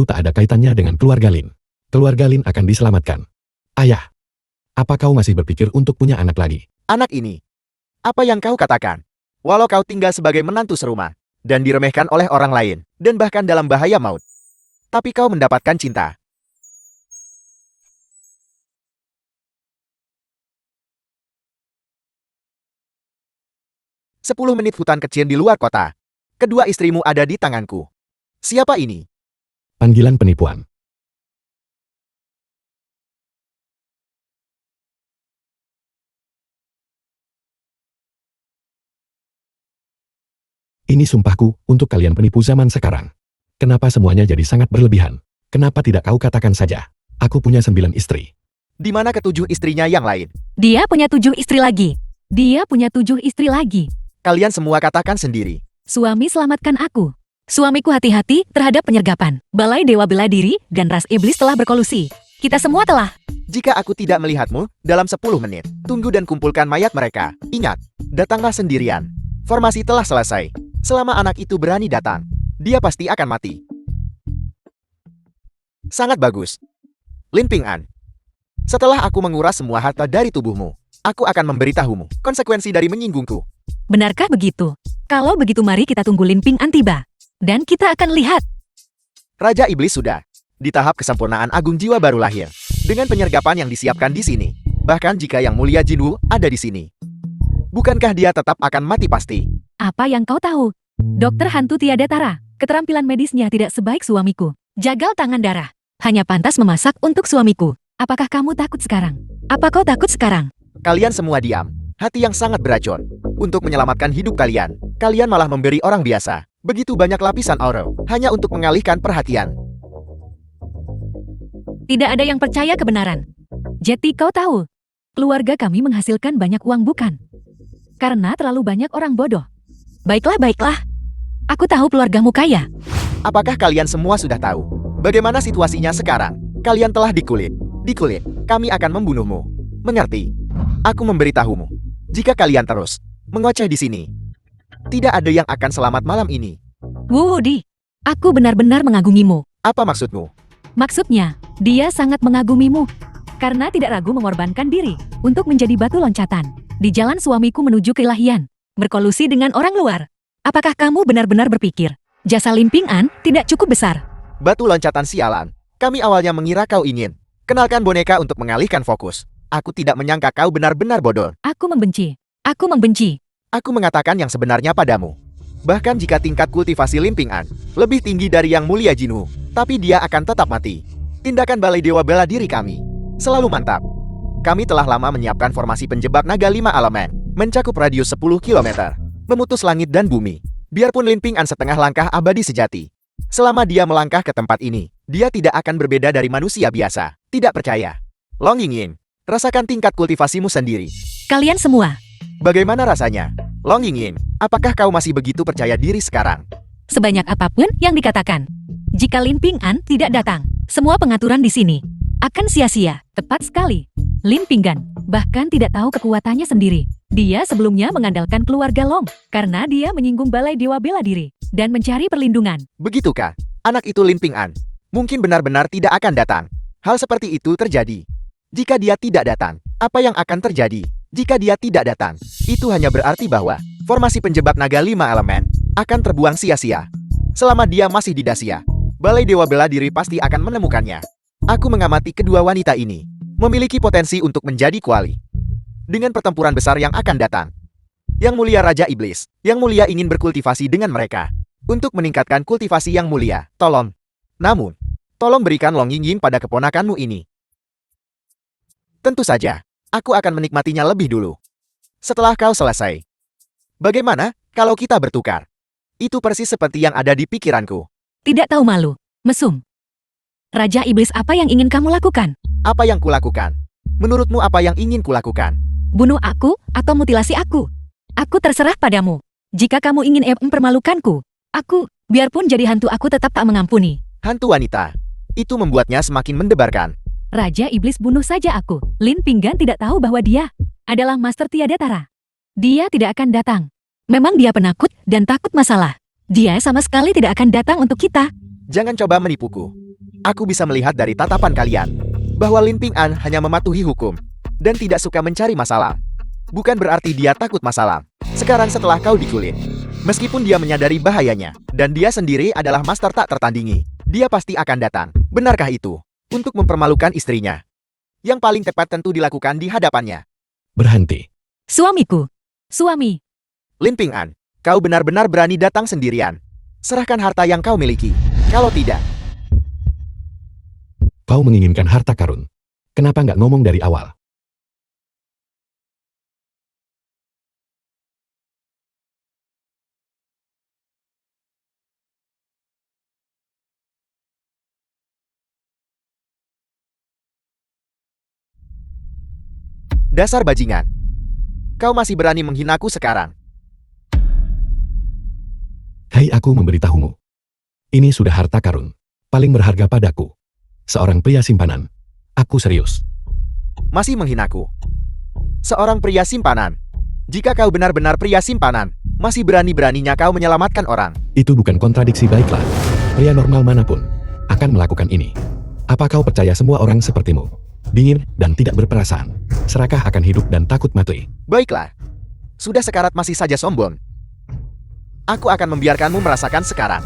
S3: tak ada kaitannya dengan keluarga Lin. keluarga Lin akan diselamatkan. Ayah, apa kau masih berpikir untuk punya anak lagi?
S2: Anak ini. Apa yang kau katakan? Walau kau tinggal sebagai menantu serumah, dan diremehkan oleh orang lain, dan bahkan dalam bahaya maut. Tapi kau mendapatkan cinta. Sepuluh menit hutan kecil di luar kota. Kedua istrimu ada di tanganku. Siapa ini?
S3: Panggilan penipuan. Ini sumpahku untuk kalian penipu zaman sekarang. Kenapa semuanya jadi sangat berlebihan? Kenapa tidak kau katakan saja? Aku punya 9 istri.
S2: Di mana ketujuh istrinya yang lain?
S1: Dia punya 7 istri lagi. Dia punya 7 istri lagi.
S2: Kalian semua katakan sendiri.
S1: Suami selamatkan aku. Suamiku hati-hati terhadap penyergapan. Balai Dewa Bela Diri dan ras iblis telah berkolusi. Kita semua telah.
S2: Jika aku tidak melihatmu, dalam 10 menit, tunggu dan kumpulkan mayat mereka. Ingat, datanglah sendirian. Formasi telah selesai. Selama anak itu berani datang, dia pasti akan mati. Sangat bagus. Lin Ping'an. Setelah aku menguras semua harta dari tubuhmu, aku akan memberitahumu konsekuensi dari menyinggungku.
S1: Benarkah begitu? Kalau begitu mari kita tunggu Lin Ping'an tiba. Dan kita akan lihat.
S2: Raja Iblis sudah di tahap kesempurnaan agung jiwa baru lahir. Dengan penyergapan yang disiapkan di sini. Bahkan jika Yang Mulia Jinwoo ada di sini. Bukankah dia tetap akan mati pasti?
S1: Apa yang kau tahu? Dokter hantu tiada tara. Keterampilan medisnya tidak sebaik suamiku. Jagal tangan darah. Hanya pantas memasak untuk suamiku. Apakah kamu takut sekarang? Apa kau takut sekarang?
S2: Kalian semua diam. Hati yang sangat beracun. Untuk menyelamatkan hidup kalian, kalian malah memberi orang biasa begitu banyak lapisan aura hanya untuk mengalihkan perhatian.
S1: Tidak ada yang percaya kebenaran. Jeti, kau tahu, keluarga kami menghasilkan banyak uang bukan? Karena terlalu banyak orang bodoh. Baiklah, baiklah. Aku tahu keluargamu kaya.
S2: Apakah kalian semua sudah tahu bagaimana situasinya sekarang? Kalian telah dikulit. Dikulit, kami akan membunuhmu. Mengerti? Aku memberitahumu. Jika kalian terus mengoceh di sini, tidak ada yang akan selamat malam ini.
S1: Wudi, aku benar-benar mengagumimu.
S2: Apa maksudmu?
S1: Maksudnya, dia sangat mengagumimu. Karena tidak ragu mengorbankan diri untuk menjadi batu loncatan di jalan suamiku menuju keilahian, berkolusi dengan orang luar. Apakah kamu benar-benar berpikir jasa Lin Ping'an tidak cukup besar?
S2: Batu loncatan sialan. Kami awalnya mengira kau ingin kenalkan boneka untuk mengalihkan fokus. Aku tidak menyangka kau benar-benar bodoh.
S1: Aku membenci. Aku membenci.
S2: Aku mengatakan yang sebenarnya padamu. Bahkan jika tingkat kultivasi Lin Ping'an lebih tinggi dari Yang Mulia Jinwoo, tapi dia akan tetap mati. Tindakan Balai Dewa Bela Diri kami selalu mantap. Kami telah lama menyiapkan formasi penjebak naga 5 elemen, mencakup radius 10 km, memutus langit dan bumi. Biarpun Lin Ping'an setengah langkah abadi sejati, selama dia melangkah ke tempat ini, dia tidak akan berbeda dari manusia biasa. Tidak percaya? Long Yingying, rasakan tingkat kultivasimu sendiri.
S1: Kalian semua.
S2: Bagaimana rasanya? Long Yingying, apakah kau masih begitu percaya diri sekarang?
S1: Sebanyak apapun yang dikatakan, jika Lin Ping'an tidak datang, semua pengaturan di sini akan sia-sia. Tepat sekali. Lin Ping'an bahkan tidak tahu kekuatannya sendiri. Dia sebelumnya mengandalkan keluarga Long karena dia menyinggung Balai Dewa Bela Diri dan mencari perlindungan.
S2: Begitukah? Anak itu Lin Ping'an mungkin benar-benar tidak akan datang. Hal seperti itu terjadi. Jika dia tidak datang, apa yang akan terjadi? Jika dia tidak datang, itu hanya berarti bahwa formasi penjebak naga 5 elemen akan terbuang sia-sia. Selama dia masih di Dacia, Balai Dewa Bela Diri pasti akan menemukannya. Aku mengamati kedua wanita ini, memiliki potensi untuk menjadi kuali. Dengan pertempuran besar yang akan datang. Yang Mulia Raja Iblis, Yang Mulia ingin berkultivasi dengan mereka. Untuk meningkatkan kultivasi Yang Mulia, tolong. Namun, tolong berikan Long Yingying pada keponakanmu ini. Tentu saja. Aku akan menikmatinya lebih dulu. Setelah kau selesai. Bagaimana kalau kita bertukar? Itu persis seperti yang ada di pikiranku.
S1: Tidak tahu malu. Mesum. Raja Iblis, apa yang ingin kamu lakukan?
S2: Apa yang kulakukan? Menurutmu apa yang ingin kulakukan?
S1: Bunuh aku atau mutilasi aku? Aku terserah padamu. Jika kamu ingin mempermalukanku, aku, biarpun jadi hantu aku tetap tak mengampuni.
S2: Hantu wanita. Itu membuatnya semakin mendebarkan.
S1: Raja Iblis, bunuh saja aku. Lin Ping'an tidak tahu bahwa dia adalah Master Tiada Tara. Dia tidak akan datang. Memang dia penakut dan takut masalah. Dia sama sekali tidak akan datang untuk kita.
S2: Jangan coba menipuku. Aku bisa melihat dari tatapan kalian bahwa Lin Ping An hanya mematuhi hukum dan tidak suka mencari masalah. Bukan berarti dia takut masalah. Sekarang setelah kau diculik, meskipun dia menyadari bahayanya dan dia sendiri adalah master tak tertandingi, dia pasti akan datang. Benarkah itu? Untuk mempermalukan istrinya. Yang paling tepat tentu dilakukan di hadapannya.
S3: Berhenti.
S1: Suamiku. Suami.
S2: Lin Ping An, kau benar-benar berani datang sendirian. Serahkan harta yang kau miliki. Kalau tidak,
S3: Kau menginginkan harta karun. Kenapa nggak ngomong dari awal?
S2: dasar bajingan. Kau masih berani menghinaku sekarang.
S3: Hai, aku memberitahumu. Ini sudah harta karun. Paling berharga padaku. Seorang pria simpanan. Aku serius.
S2: Masih menghinaku. Seorang pria simpanan. Jika kau benar-benar pria simpanan, masih berani-beraninya kau menyelamatkan orang.
S3: Itu bukan kontradiksi, baiklah. Pria normal manapun akan melakukan ini. Apa kau percaya semua orang sepertimu? Dingin dan tidak berperasaan. Serakah akan hidup dan takut mati.
S2: Baiklah. Sudah sekarat masih saja sombong. Aku akan membiarkanmu merasakan sekarang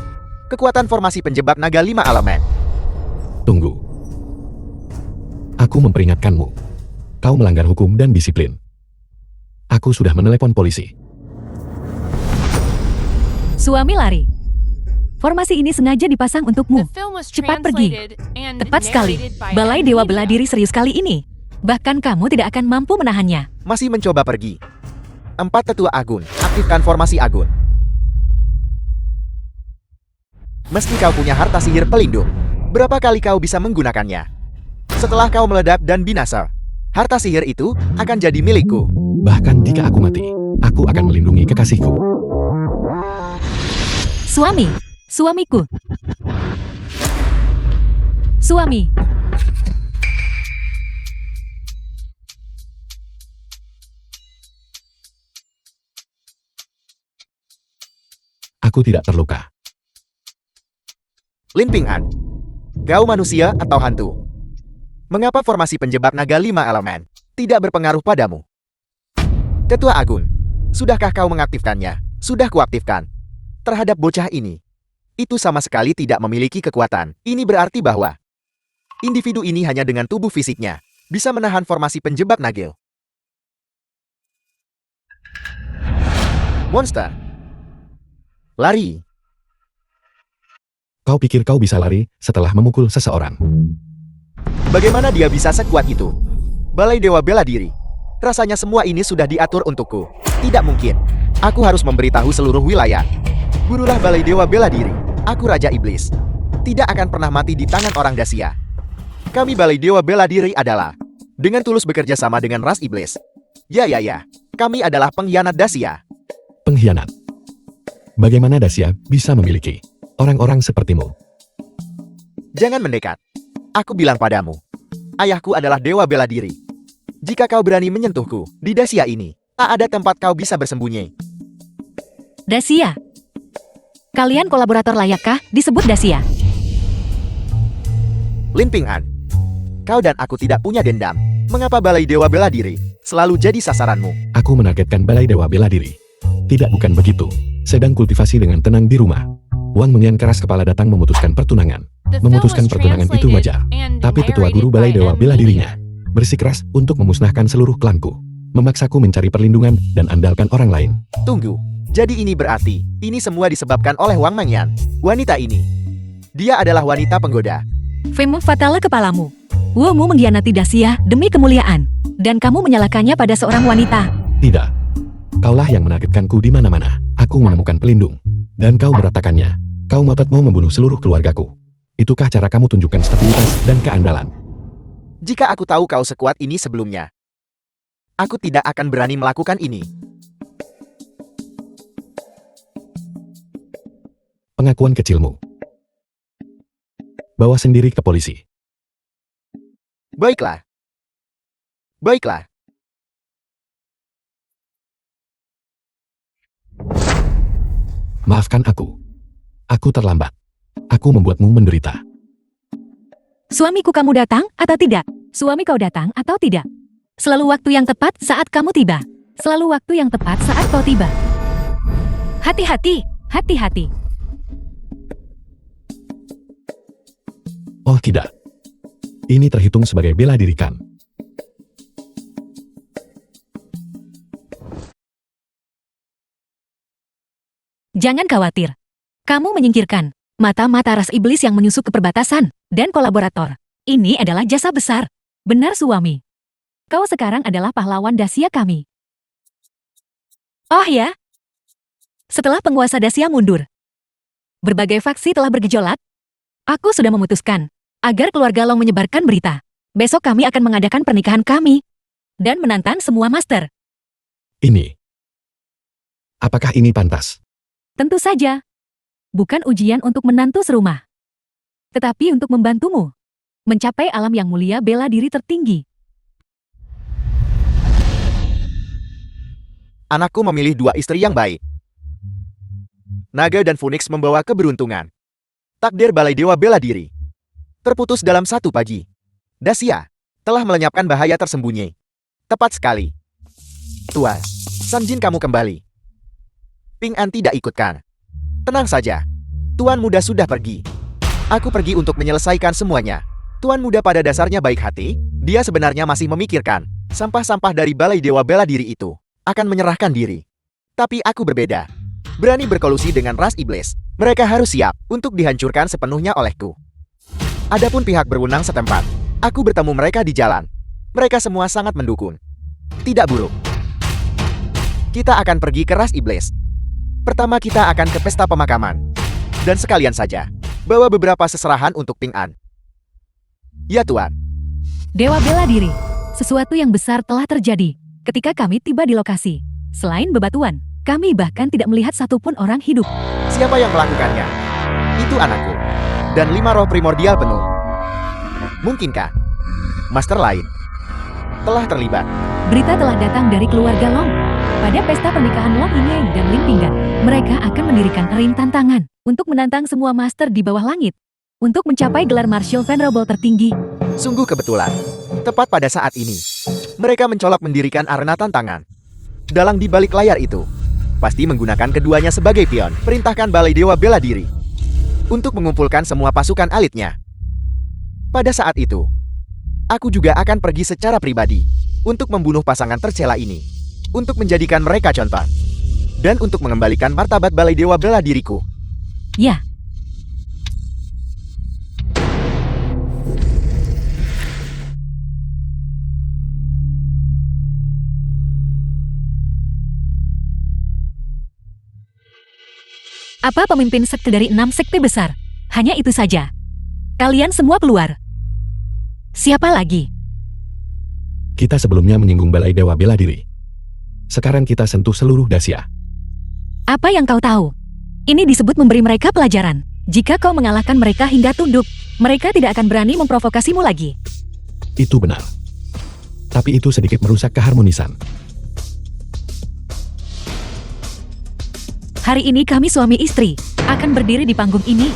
S2: kekuatan formasi penjebak naga 5 elemen.
S3: Tunggu. Aku memperingatkanmu. Kau melanggar hukum dan disiplin. Aku sudah menelepon polisi.
S1: Suami lari. Formasi ini sengaja dipasang untukmu.
S5: The film was
S1: Cepat pergi.
S5: translated and
S1: Tepat sekali.
S5: narrated by
S1: Balai
S5: Ann
S1: Dewa
S5: Media.
S1: Bela Diri serius kali ini. Bahkan kamu tidak akan mampu menahannya.
S2: Masih mencoba pergi. 4 tetua Agun, aktifkan formasi Agun. Meski kau punya harta sihir pelindung, berapa kali kau bisa menggunakannya? Setelah kau meledak dan binasa, harta sihir itu akan jadi milikku.
S3: Bahkan jika aku mati, aku akan melindungi kekasihku.
S1: Suami. Suamiku. Suami.
S3: Aku tidak terluka.
S2: Lin Ping An, kau manusia atau hantu? Mengapa formasi penjebak naga 5 elemen tidak berpengaruh padamu? Tetua Agun, sudahkah kau mengaktifkannya? Sudah kuaktifkan. Terhadap bocah ini, itu sama sekali tidak memiliki kekuatan. Ini berarti bahwa individu ini hanya dengan tubuh fisiknya bisa menahan formasi penjebak nagil. Monster. Lari.
S3: Kau pikir kau bisa lari setelah memukul seseorang?
S2: Bagaimana dia bisa sekuat itu? Balai Dewa Bela Diri. Rasanya semua ini sudah diatur untukku. Tidak mungkin. Aku harus memberitahu seluruh wilayah. Gurulah Balai Dewa Bela Diri. Aku Raja Iblis. Tidak akan pernah mati di tangan orang Dacia. Kami Balai Dewa Bela Diri adalah dengan tulus bekerja sama dengan ras iblis. Ya. Kami adalah pengkhianat Dacia.
S3: Pengkhianat. Bagaimana Dacia bisa memiliki orang-orang sepertimu?
S2: Jangan mendekat. Aku bilang padamu. Ayahku adalah Dewa Bela Diri. Jika kau berani menyentuhku di Dacia ini, tak ada tempat kau bisa bersembunyi.
S1: Dacia. Kalian kolaborator layakkah disebut Dacia?
S2: Lin Ping An, kau dan aku tidak punya dendam. Mengapa Balai Dewa Bela Diri selalu jadi sasaranmu?
S3: Aku menargetkan Balai Dewa Bela Diri. Tidak, bukan begitu. Sedang kultivasi dengan tenang di rumah. Wang Mengyan keras kepala datang memutuskan pertunangan.
S5: The film
S3: Memutuskan
S5: was
S3: pertunangan itu
S5: translated
S3: wajar.
S5: and
S3: Tapi tetua guru
S5: narrated
S3: Balai
S5: by
S3: Dewa
S5: Ann
S3: bela
S5: Media.
S3: dirinya bersikeras untuk memusnahkan seluruh klanku. Memaksaku mencari perlindungan dan andalkan orang lain.
S2: Tunggu, jadi ini berarti ini semua disebabkan oleh Wang Mengyan. Wanita ini, dia adalah wanita penggoda.
S1: Femu fatala kepalamu. Womu mengkhianati Dacia demi kemuliaan. Dan kamu menyalahkannya pada seorang wanita.
S3: Tidak. Kaulah yang menargetkanku di mana-mana. Aku menemukan pelindung. Dan kau meratakannya. Kau ngotot mau membunuh seluruh keluargaku. Itukah cara kamu tunjukkan stabilitas dan keandalan?
S2: Jika aku tahu kau sekuat ini sebelumnya, aku tidak akan berani melakukan ini.
S3: Pengakuan kecilmu. Bawa sendiri ke polisi.
S2: Baiklah. Baiklah.
S3: Maafkan aku. Aku terlambat. Aku membuatmu menderita.
S1: Suamiku kamu datang atau tidak? Suami kau datang atau tidak? Selalu waktu yang tepat saat kamu tiba. Selalu waktu yang tepat saat kau tiba. Hati-hati, hati-hati.
S3: Oh tidak. Ini terhitung sebagai bela diri kan?
S1: Jangan khawatir. Kamu menyingkirkan mata-mata ras iblis yang menyusup ke perbatasan dan kolaborator. Ini adalah jasa besar. Benar suami. Kau sekarang adalah pahlawan Dacia kami. Oh ya? Setelah penguasa Dacia mundur, berbagai faksi telah bergejolak. Aku sudah memutuskan agar keluarga Long menyebarkan berita. Besok kami akan mengadakan pernikahan kami dan menantang semua master.
S3: Ini. Apakah ini pantas?
S1: Tentu saja. Bukan ujian untuk menantu serumah, tetapi untuk membantumu mencapai alam yang mulia bela diri tertinggi.
S2: Anakku memilih dua istri yang baik. Naga dan Phoenix membawa keberuntungan. Takdir balai dewa bela diri terputus dalam satu pagi. Dacia telah melenyapkan bahaya tersembunyi. Tepat sekali. Tua, Sanjin kamu kembali. Ping An tidak ikutkan. Tenang saja. Tuan muda sudah pergi. Aku pergi untuk menyelesaikan semuanya. Tuan muda pada dasarnya baik hati. Dia sebenarnya masih memikirkan sampah-sampah dari balai dewa bela diri itu akan menyerahkan diri. Tapi aku berbeda. Berani berkolusi dengan ras iblis. Mereka harus siap untuk dihancurkan sepenuhnya olehku. Adapun pihak berwenang setempat, aku bertemu mereka di jalan. Mereka semua sangat mendukung. Tidak buruk. Kita akan pergi ke ras iblis. Pertama kita akan ke pesta pemakaman. Dan sekalian saja, bawa beberapa seserahan untuk Ping An. Ya Tuan.
S1: Dewa bela diri. Sesuatu yang besar telah terjadi ketika kami tiba di lokasi. Selain bebatuan, kami bahkan tidak melihat satupun orang hidup.
S2: Siapa yang melakukannya? Itu anakku. Dan 5 roh primordial penuh. Mungkinkah master lain telah terlibat?
S1: Berita telah datang dari keluarga Long. Pada pesta pernikahan Long Yingyang dan Lin Pinggan, mereka akan mendirikan ring tantangan untuk menantang semua master di bawah langit untuk mencapai gelar Martial Venerable tertinggi.
S2: Sungguh kebetulan. Tepat pada saat ini, mereka mencolok mendirikan arena tantangan. Dalang di balik layar itu pasti menggunakan keduanya sebagai pion. Perintahkan balai dewa bela diri untuk mengumpulkan semua pasukan elitnya. Pada saat itu, aku juga akan pergi secara pribadi untuk membunuh pasangan tercela ini, untuk menjadikan mereka contoh, dan untuk mengembalikan martabat balai dewa bela diriku.
S1: Ya. Apa pemimpin sekte dari 6 sekte besar? Hanya itu saja. Kalian semua keluar. Siapa lagi?
S3: Kita sebelumnya menyinggung balai dewa bela diri. Sekarang kita sentuh seluruh Dacia.
S1: Apa yang kau tahu? Ini disebut memberi mereka pelajaran. Jika kau mengalahkan mereka hingga tunduk, mereka tidak akan berani memprovokasimu lagi.
S3: Itu benar. Tapi itu sedikit merusak keharmonisan.
S1: Hari ini kami suami istri akan berdiri di panggung ini.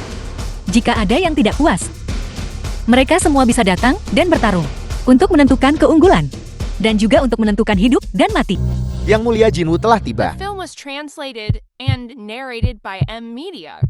S1: Jika ada yang tidak puas, mereka semua bisa datang dan bertarung untuk menentukan keunggulan dan juga untuk menentukan hidup dan mati.
S2: Yang Mulia Jinwoo telah tiba.
S5: The film was translated and narrated by M Media.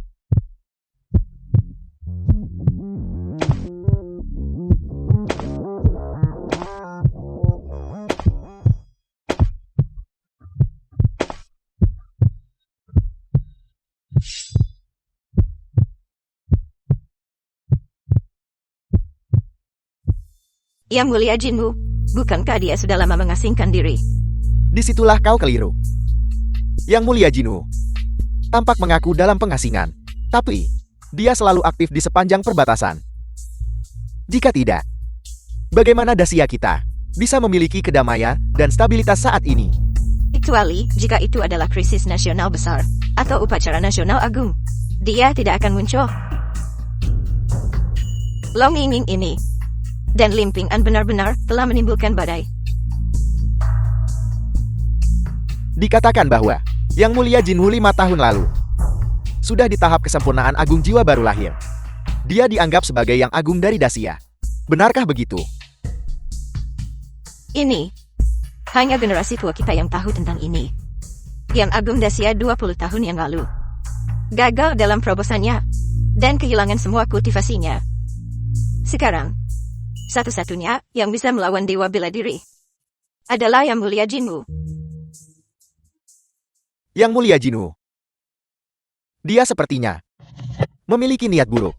S6: Yang Mulia Jinwoo, bukankah dia sudah lama mengasingkan diri?
S2: Disitulah kau keliru. Yang Mulia Jinwoo tampak mengaku dalam pengasingan, tapi dia selalu aktif di sepanjang perbatasan. Jika tidak, bagaimana Dacia kita bisa memiliki kedamaian dan stabilitas saat ini?
S6: Kecuali jika itu adalah krisis nasional besar atau upacara nasional agung. Dia tidak akan muncul. Long Yingying ini dan Lin Ping'an benar-benar telah menimbulkan badai.
S2: Dikatakan bahwa Yang Mulia Jinwoo 5 tahun lalu sudah di tahap kesempurnaan agung jiwa baru lahir. Dia dianggap sebagai yang agung dari Dacia. Benarkah begitu?
S6: Ini. Hanya generasi tua kita yang tahu tentang ini. Yang Agung Dacia 20 tahun yang lalu gagal dalam terobosannya dan kehilangan semua kultivasinya. Sekarang, satu-satunya yang bisa melawan Dewa Bela Diri adalah Yang Mulia Jinwu.
S2: Yang Mulia Jinwu. Dia sepertinya memiliki niat buruk.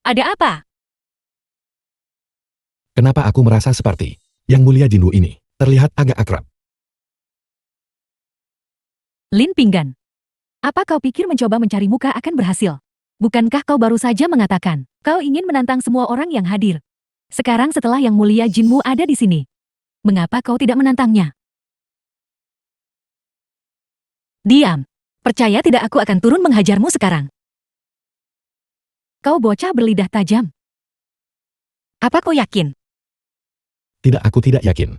S1: Ada apa?
S3: Kenapa aku merasa seperti Yang Mulia Jinwu ini terlihat agak akrab?
S1: Lin Pinggan. Apa kau pikir mencoba mencari muka akan berhasil? Bukankah kau baru saja mengatakan, kau ingin menantang semua orang yang hadir? Sekarang setelah Yang Mulia Jinwu ada di sini, mengapa kau tidak menantangnya? Diam. Percaya tidak, aku akan turun menghajarmu sekarang. Kau bocah berlidah tajam. Apa kau yakin?
S3: Tidak, aku tidak yakin.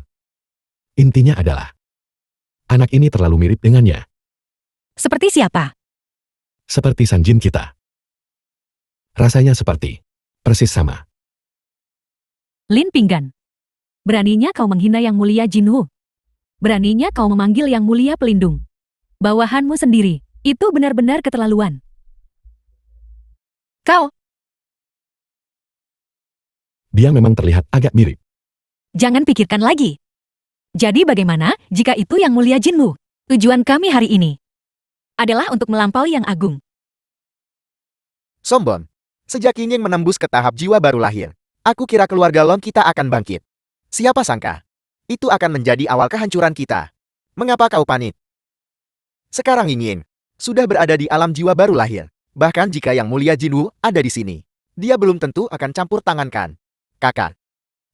S3: Intinya adalah, anak ini terlalu mirip dengannya.
S1: Seperti siapa?
S3: Seperti Sanjin kita. Rasanya seperti persis sama.
S1: Lin Pinggan. Beraninya kau menghina Yang Mulia Jinwu. Beraninya kau memanggil Yang Mulia Pelindung bawahanmu sendiri. Itu benar-benar keterlaluan. Kau,
S3: Dia memang terlihat agak mirip.
S1: jangan pikirkan lagi. Jadi bagaimana jika itu Yang Mulia Jinwu? Tujuan kami hari ini adalah untuk melampaui Yang Agung.
S2: Sombong. Sejak Ying menembus ke tahap jiwa baru lahir, aku kira keluarga Long kita akan bangkit. Siapa sangka, itu akan menjadi awal kehancuran kita. Mengapa kau panik? Sekarang Ying sudah berada di alam jiwa baru lahir. Bahkan jika Yang Mulia Jinwu ada di sini, dia belum tentu akan campur tangankan. Kakak,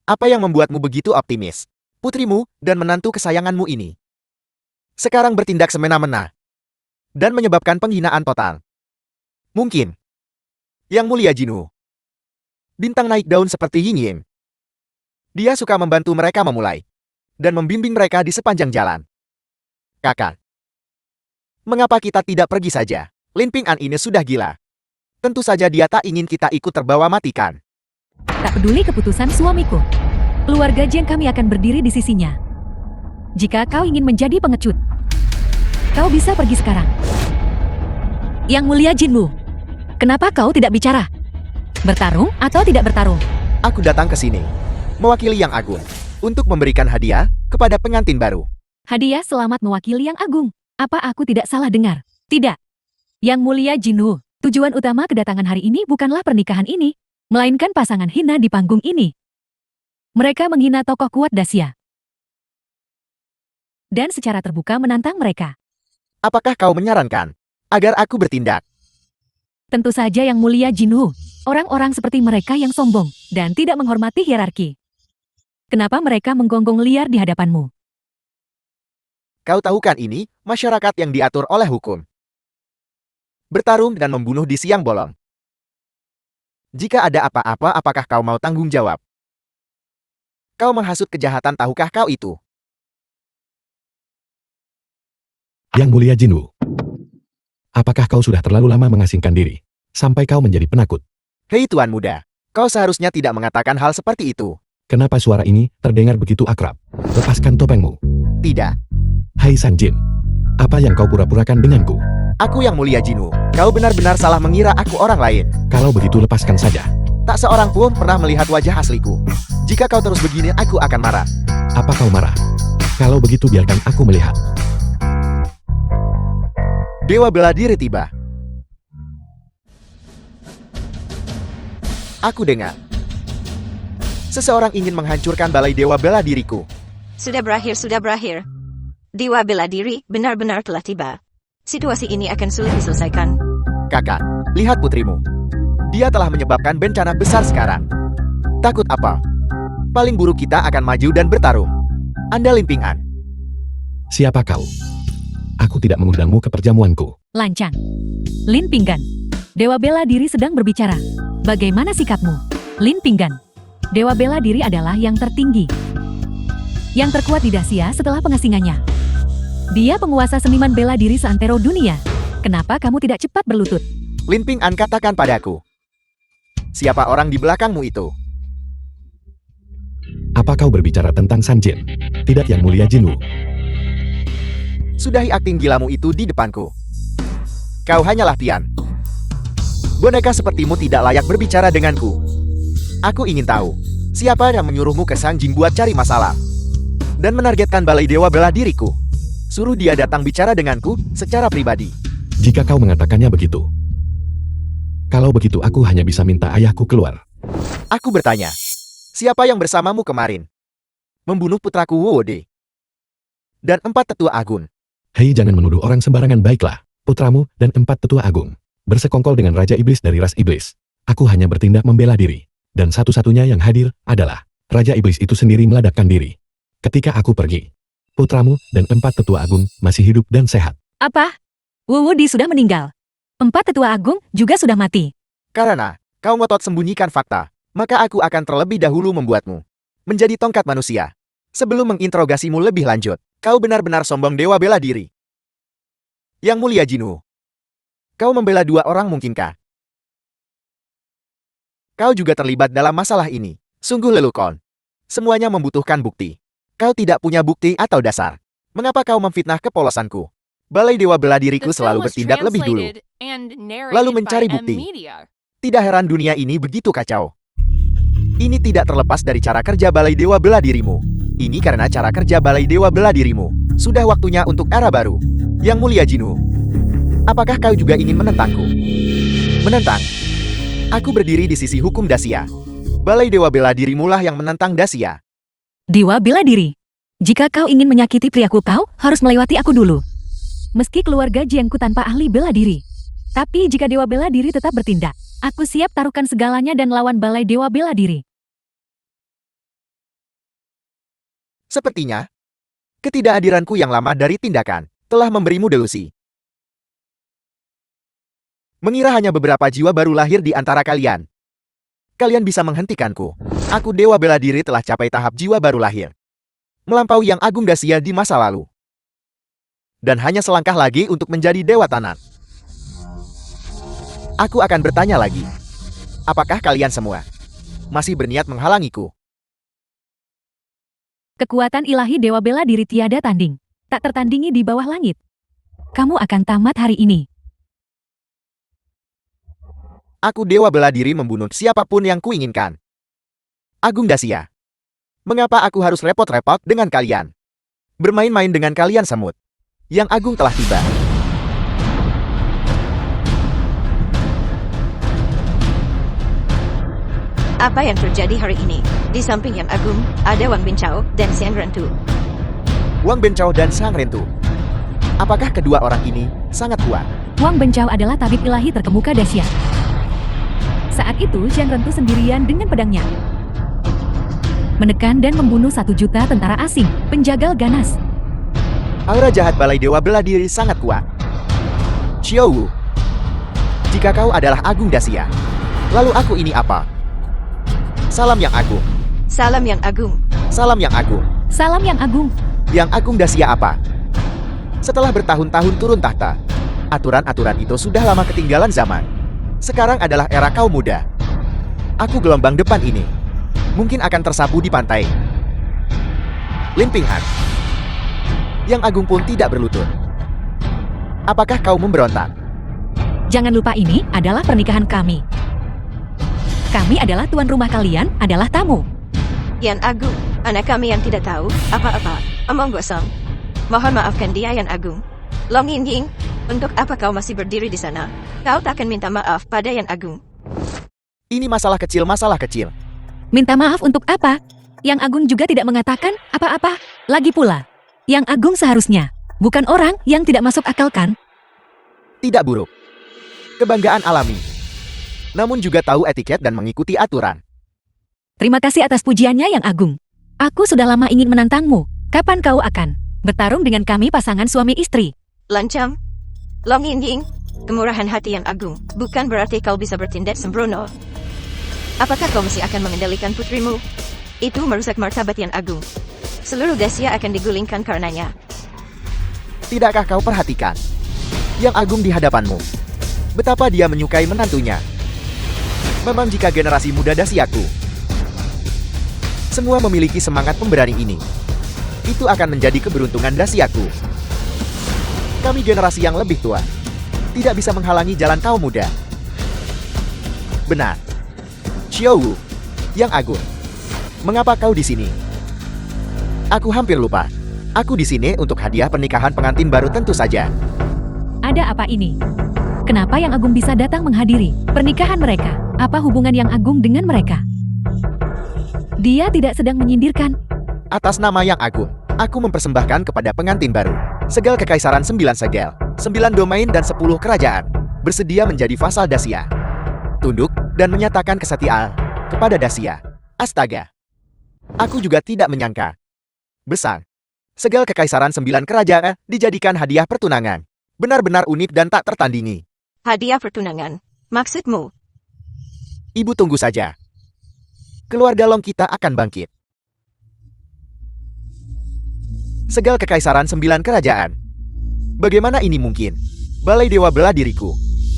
S2: apa yang membuatmu begitu optimis? Putrimu dan menantu kesayanganmu ini sekarang bertindak semena-mena dan menyebabkan penghinaan total. Mungkin Yang Mulia Jinwu, bintang naik daun seperti Ying, dia suka membantu mereka memulai dan membimbing mereka di sepanjang jalan. Kakak, mengapa kita tidak pergi saja? Lin Ping'an ini sudah gila. Tentu saja dia tak ingin kita ikut terbawa matikan.
S1: Tak peduli keputusan suamiku. Keluarga Jiang kami akan berdiri di sisinya. Jika kau ingin menjadi pengecut, kau bisa pergi sekarang. Yang Mulia Jinwu, kenapa kau tidak bicara? Bertarung atau tidak bertarung?
S2: Aku datang ke sini mewakili Yang Agung untuk memberikan hadiah kepada pengantin baru.
S1: Hadiah selamat mewakili Yang Agung. Apa aku tidak salah dengar? Tidak. Yang Mulia Jinwu, tujuan utama kedatangan hari ini bukanlah pernikahan ini, melainkan pasangan hina di panggung ini. Mereka menghina tokoh kuat Dacia dan secara terbuka menantang mereka.
S2: Apakah kau menyarankan agar aku bertindak?
S1: Tentu saja Yang Mulia Jinwu, orang-orang seperti mereka yang sombong dan tidak menghormati hierarki. Kenapa mereka menggonggong liar di hadapanmu?
S2: Kau tahu kan ini masyarakat yang diatur oleh hukum. Bertarung dan membunuh di siang bolong. Jika ada apa-apa, apakah kau mau tanggung jawab? Kau menghasut kejahatan, tahukah kau itu?
S3: Yang Mulia Jinwu, apakah kau sudah terlalu lama mengasingkan diri, sampai kau menjadi penakut?
S2: Hei Tuan Muda, kau seharusnya tidak mengatakan hal seperti itu.
S3: Kenapa suara ini terdengar begitu akrab? Lepaskan topengmu.
S2: Tidak,
S3: Hai Sanjin, apa yang kau pura-purakan denganku?
S2: aku Yang Mulia Jinwu. Kau benar-benar salah mengira aku orang lain.
S3: Kalau begitu lepaskan saja.
S2: Tak seorang pun pernah melihat wajah asliku. Jika kau terus begini, aku akan marah.
S3: Apa kau marah? Kalau begitu biarkan aku melihat.
S2: Dewa Bela Diri tiba. Aku dengar seseorang ingin menghancurkan balai Dewa Bela Diriku.
S6: Sudah berakhir, sudah berakhir. Dewa Bela Diri benar-benar telah tiba. Situasi ini akan sulit diselesaikan.
S2: Kakak, lihat putrimu. Dia telah menyebabkan bencana besar sekarang. Takut apa? Paling buruk kita akan maju dan bertarung. Anda Lin Ping'an.
S3: Siapa kau? Aku tidak mengundangmu ke perjamuanku.
S1: Lancang. Lin Pinggan. Dewa Bela Diri sedang berbicara. Bagaimana sikapmu? Lin Pinggan. Dewa Bela Diri adalah yang tertinggi. yang terkuat di Dacia setelah pengasingannya. Dia penguasa seniman bela diri seantero dunia. Kenapa kamu tidak cepat berlutut?
S2: Lin Ping An katakan padaku. Siapa orang di belakangmu itu?
S3: Apa kau berbicara tentang San Jin? Tidak, Yang Mulia Jinwu.
S2: Sudahi akting gilamu itu di depanku. Kau hanyalah Tian. Boneka sepertimu tidak layak berbicara denganku. Aku ingin tahu, siapa yang menyuruhmu ke Sang Jin buat cari masalah? Dan menargetkan balai dewa bela diriku. Suruh dia datang bicara denganku secara pribadi.
S3: Jika kau mengatakannya begitu. Kalau begitu aku hanya bisa minta ayahku keluar.
S2: Aku bertanya, siapa yang bersamamu kemarin? Membunuh putraku Wode. Dan 4 tetua agung.
S3: Hei, jangan menuduh orang sembarangan. Baiklah, putramu dan 4 tetua agung bersekongkol dengan Raja Iblis dari ras Iblis. Aku hanya bertindak membela diri. Dan satu-satunya yang hadir adalah Raja Iblis itu sendiri meledakkan diri. Ketika aku pergi, putramu dan 4 tetua agung masih hidup dan sehat.
S1: Apa? Wu Di sudah meninggal. 4 tetua agung juga sudah mati.
S2: Karena kau ngotot sembunyikan fakta, maka aku akan terlebih dahulu membuatmu menjadi tongkat manusia. Sebelum menginterogasimu lebih lanjut, kau benar-benar sombong dewa bela diri. Yang Mulia Jinwu, kau membela 2 orang mungkinkah? Kau juga terlibat dalam masalah ini. Sungguh lelukon. Semuanya membutuhkan bukti. Kau tidak punya bukti atau dasar. Mengapa kau memfitnah kepolosanku? Balai dewa bela diriku
S5: The film
S2: selalu
S5: was
S2: bertindak lebih dulu.
S5: translated and narrated
S2: Lalu
S5: by
S2: mencari
S5: M
S2: bukti.
S5: Media.
S2: Tidak heran dunia ini begitu kacau. Ini tidak terlepas dari cara kerja balai dewa bela dirimu. Ini karena cara kerja balai dewa bela dirimu. Sudah waktunya untuk era baru. Yang Mulia Jinwu, apakah kau juga ingin menentangku? Menentang? Aku berdiri di sisi hukum Dacia. Balai dewa bela dirimu lah yang menentang Dacia.
S1: Dewa bela diri. Jika kau ingin menyakiti priaku, kau harus melewati aku dulu. Meski keluarga Jiangku tanpa ahli bela diri. Tapi jika dewa bela diri tetap bertindak, aku siap taruhkan segalanya dan lawan balai dewa bela diri.
S2: Sepertinya, ketidakhadiranku yang lama dari tindakan telah memberimu delusi. Mengira hanya beberapa jiwa baru lahir di antara kalian. Kalian bisa menghentikanku. Aku dewa bela diri telah capai tahap jiwa baru lahir. Melampaui yang agung Dacia di masa lalu. Dan hanya selangkah lagi untuk menjadi dewa tanah. Aku akan bertanya lagi. Apakah kalian semua masih berniat menghalangiku?
S1: Kekuatan ilahi dewa bela diri tiada tanding. Tak tertandingi di bawah langit. Kamu akan tamat hari ini.
S2: Aku dewa bela diri membunuh siapapun yang kuinginkan. Agung Dacia. Mengapa aku harus repot-repot dengan kalian? Bermain-main dengan kalian semut. Yang agung telah tiba.
S6: Apa yang terjadi hari ini? Di samping Yang Agung, ada Wang Bincao dan Xiang Rentu.
S2: Wang Bencao dan Sang Rentu. Apakah kedua orang ini sangat kuat?
S1: Wang Bencao adalah tabib ilahi terkemuka Dacia. Saat itu, Xiang Rentu sendirian dengan pedangnya. Menekan dan membunuh 1 juta tentara asing, penjagal ganas.
S2: Aura jahat balai dewa bela diri sangat kuat. Xiao Wu, jika kau adalah Agung Dacia, lalu aku ini apa? Salam Yang Agung.
S6: Salam Yang Agung.
S2: Salam Yang Agung.
S1: Salam Yang Agung.
S2: Yang Agung Dacia apa? Setelah bertahun-tahun turun tahta, aturan-aturan itu sudah lama ketinggalan zaman. Sekarang adalah era kaum muda. Aku gelombang depan ini mungkin akan tersapu di pantai. Lin Ping Han. Yang Agung pun tidak berlutut. Apakah kau memberontak?
S1: Jangan lupa ini adalah pernikahan kami. Kami adalah tuan rumah, kalian adalah tamu.
S6: Yang Agung, anak kami yang tidak tahu apa-apa. Omong gosong. Mohon maafkan dia, Yang Agung. Long Ying Ying, untuk apa kau masih berdiri di sana? Kau takkan minta maaf pada Yang Agung.
S2: Ini masalah kecil, masalah kecil.
S1: Minta maaf untuk apa? Yang Agung juga tidak mengatakan apa-apa. Lagi pula, Yang Agung seharusnya bukan orang yang tidak masuk akal, kan?
S2: Tidak buruk. Kebanggaan alami. Namun juga tahu etiket dan mengikuti aturan.
S1: Terima kasih atas pujiannya, Yang Agung. Aku sudah lama ingin menantangmu. Kapan kau akan bertarung dengan kami, pasangan suami istri?
S6: Lancam. Long Ying Ying, kemurahan hati Yang Agung bukan berarti kau bisa bertindak sembrono. Apakah kau masih akan mengendalikan putrimu? Itu merusak martabat Yang Agung. Seluruh Dacia akan digulingkan karenanya.
S2: Tidakkah kau perhatikan? Yang Agung di hadapanmu. Betapa dia menyukai menantunya. Memang jika generasi muda Dasiaku semua memiliki semangat pemberani ini, itu akan menjadi keberuntungan Dasiaku. Kami generasi yang lebih tua, tidak bisa menghalangi jalan kaum muda. Benar. Xiao Wu, Yang Agung. Mengapa kau di sini? Aku hampir lupa. Aku di sini untuk hadiah pernikahan pengantin baru tentu saja.
S1: Ada apa ini? Kenapa Yang Agung bisa datang menghadiri pernikahan mereka? Apa hubungan Yang Agung dengan mereka? Dia tidak sedang menyindirkan.
S2: Atas nama Yang Agung, aku mempersembahkan kepada pengantin baru segel kekaisaran 9 segel, 9 domain dan 10 kerajaan, bersedia menjadi vasal Dacia. Tunduk dan menyatakan kesetiaan kepada Dacia. Astaga. Aku juga tidak menyangka. Besar. Segel kekaisaran 9 kerajaan dijadikan hadiah pertunangan. Benar-benar unik dan tak tertandingi.
S6: Hadiah pertunangan. Maksudmu?
S2: Ibu tunggu saja. Keluarga Long kita akan bangkit. Segel kekaisaran 9 kerajaan. Bagaimana ini mungkin? Balai Dewa Bela Diriku.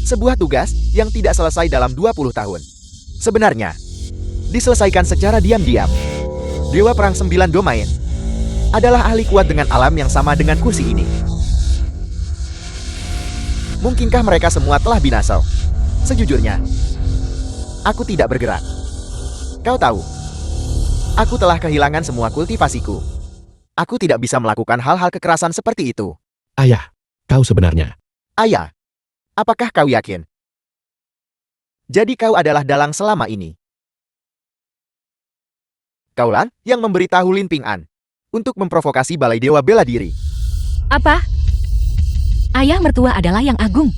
S2: Sebuah tugas yang tidak selesai dalam 20 tahun. Sebenarnya, diselesaikan secara diam-diam. Dewa Perang 9 Domain adalah ahli kuat dengan alam yang sama dengan kursi ini. Mungkinkah mereka semua telah binasa? Sejujurnya, aku tidak bergerak. Kau tahu, aku telah kehilangan semua kultivasiku. Aku tidak bisa melakukan hal-hal kekerasan seperti itu.
S3: Ayah, kau sebenarnya.
S2: Ayah, apakah kau yakin? Jadi kau adalah dalang selama ini. Kaulah yang memberitahu Lin Ping'an untuk memprovokasi Balai Dewa Bela Diri.
S1: Apa? Ayah mertua adalah Yang Agung.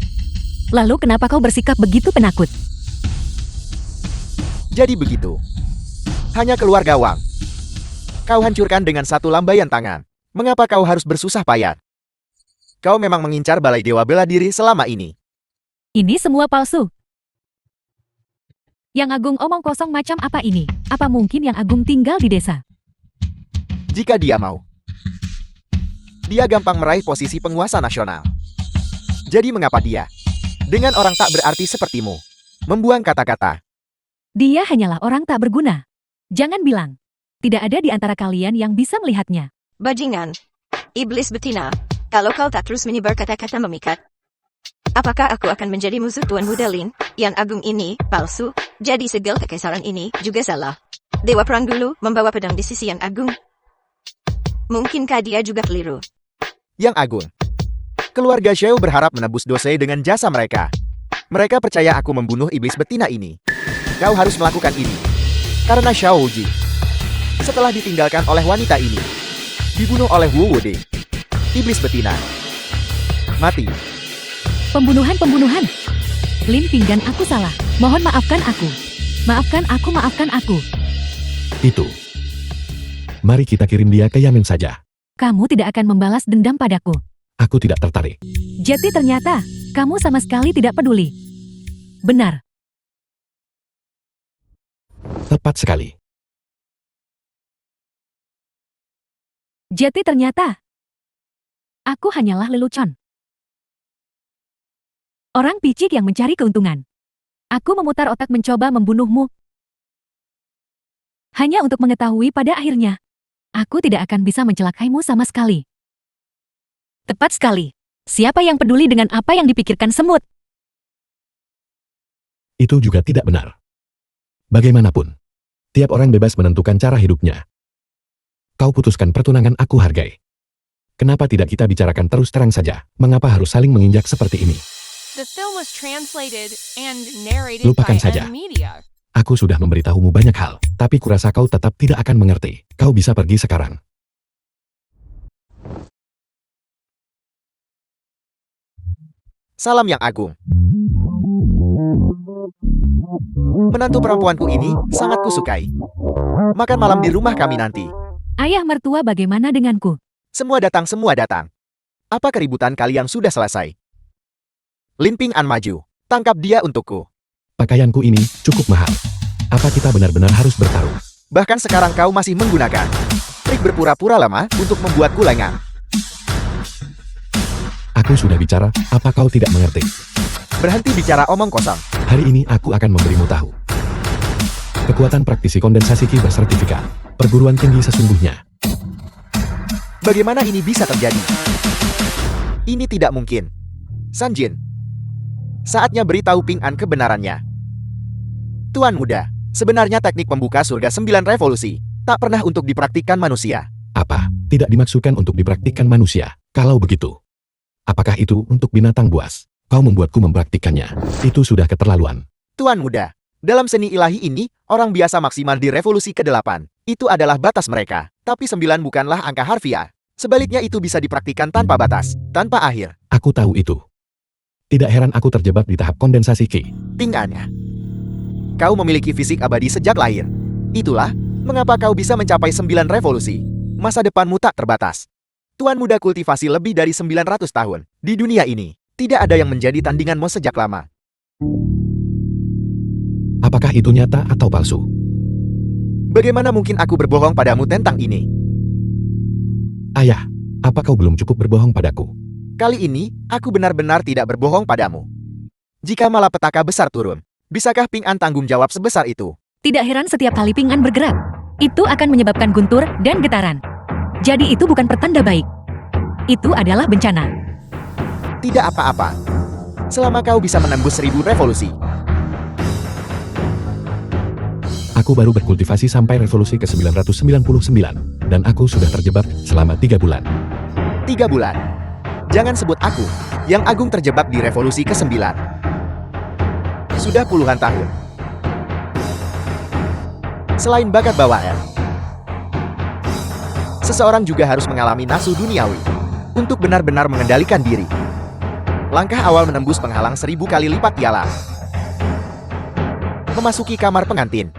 S1: Lalu kenapa kau bersikap begitu penakut?
S2: Jadi begitu. Hanya keluarga Wang. Kau hancurkan dengan satu lambaian tangan. Mengapa kau harus bersusah payah? Kau memang mengincar Balai Dewa Bela Diri selama ini.
S1: Ini semua palsu. Yang Agung omong kosong macam apa ini? Apa mungkin Yang Agung tinggal di desa?
S2: Jika dia mau, dia gampang meraih posisi penguasa nasional. Jadi mengapa dia, dengan orang tak berarti sepertimu, membuang kata-kata?
S1: Dia hanyalah orang tak berguna. Jangan bilang. Tidak ada di antara kalian yang bisa melihatnya.
S6: Bajingan. Iblis betina. Kalau kau tak terus menyebar kata-kata memikat, apakah aku akan menjadi musuh Tuan Muda Lin? Yang Agung ini palsu. Jadi segel kekaisaran ini juga salah. Dewa Perang dulu membawa pedang di sisi Yang Agung. Mungkinkah dia juga keliru?
S2: Yang Agung. Keluarga Xiao berharap menebus dosa dengan jasa mereka. Mereka percaya aku membunuh iblis betina ini. Kau harus melakukan ini. Karena Xiao Wuji, setelah ditinggalkan oleh wanita ini, dibunuh oleh Wu Wode, iblis betina. Mati.
S1: Pembunuhan. Lin Pinggan, aku salah. Mohon maafkan aku. Maafkan aku.
S3: Itu. Mari kita kirim dia ke Yamen saja.
S1: Kamu tidak akan membalas dendam padaku.
S3: Aku tidak tertarik.
S1: Jadi ternyata, kamu sama sekali tidak peduli. Benar.
S3: Tepat sekali.
S1: Jadi ternyata, aku hanyalah lelucon. Orang picik yang mencari keuntungan. Aku memutar otak mencoba membunuhmu. Hanya untuk mengetahui pada akhirnya, aku tidak akan bisa mencelakaimu sama sekali. Tepat sekali. Siapa yang peduli dengan apa yang dipikirkan semut?
S3: Itu juga tidak benar. Bagaimanapun, tiap orang bebas menentukan cara hidupnya. Kau putuskan pertunangan, aku hargai. Kenapa tidak kita bicarakan terus terang saja? Mengapa harus saling menginjak seperti ini?
S5: The film was translated and narrated
S3: Lupakan
S5: by
S3: saja.
S5: Media.
S3: Aku sudah memberitahumu banyak hal, tapi kurasa kau tetap tidak akan mengerti. Kau bisa pergi sekarang.
S2: Salam Yang Agung. Menantu perempuanku ini sangat kusukai. Makan malam di rumah kami nanti.
S1: Ayah mertua, bagaimana denganku?
S2: Semua datang. Apa keributan kalian sudah selesai? Lin Ping'an maju. Tangkap dia untukku.
S3: Pakaianku ini cukup mahal. Apa kita benar-benar harus bertarung?
S2: Bahkan sekarang kau masih menggunakan. Trik berpura-pura lama untuk membuatku lengah.
S3: Aku sudah bicara, apa kau tidak mengerti?
S2: Berhenti bicara omong kosong.
S3: Hari ini aku akan memberimu tahu. Kekuatan praktisi kondensasi Ki bersertifikat. Perguruan tinggi sesungguhnya.
S2: Bagaimana ini bisa terjadi? Ini tidak mungkin. Sanjin. Saatnya beritahu Ping An kebenarannya. Tuan muda, sebenarnya teknik pembuka surga 9 revolusi tak pernah untuk dipraktikkan manusia.
S3: Apa? Tidak dimaksudkan untuk dipraktikkan manusia. Kalau begitu, apakah itu untuk binatang buas? Kau membuatku mempraktikkannya. Itu sudah keterlaluan.
S2: Tuan muda, dalam seni ilahi ini, orang biasa maksimal di revolusi ke-8. Itu adalah batas mereka. Tapi 9 bukanlah angka harfiah. Sebaliknya itu bisa dipraktikkan tanpa batas, tanpa akhir.
S3: Aku tahu itu. Tidak heran aku terjebak di tahap kondensasi Ki.
S2: Ping An, kau memiliki fisik abadi sejak lahir. Itulah mengapa kau bisa mencapai 9 revolusi. Masa depanmu tak terbatas. Tuan muda kultivasi lebih dari 900 tahun. Di dunia ini, tidak ada yang menjadi tandinganmu sejak lama.
S3: Apakah itu nyata atau palsu?
S2: Bagaimana mungkin aku berbohong padamu tentang ini?
S3: Ayah, apa kau belum cukup berbohong padaku?
S2: Kali ini, aku benar-benar tidak berbohong padamu. Jika malapetaka besar turun, bisakah Ping An tanggung jawab sebesar itu?
S1: Tidak heran setiap kali Ping An bergerak, itu akan menyebabkan guntur dan getaran. Jadi itu bukan pertanda baik. Itu adalah bencana.
S2: Tidak apa-apa. Selama kau bisa menembus 1000 revolusi.
S3: Aku baru berkultivasi sampai revolusi ke-999, dan aku sudah terjebak selama 3 bulan.
S2: 3 bulan. Jangan sebut aku, yang agung terjebak di revolusi ke-9. Sudah puluhan tahun. Selain bakat bawaan, seseorang juga harus mengalami nafsu duniawi untuk benar-benar mengendalikan diri. Langkah awal menembus penghalang 1000 kali lipat ialah memasuki kamar pengantin.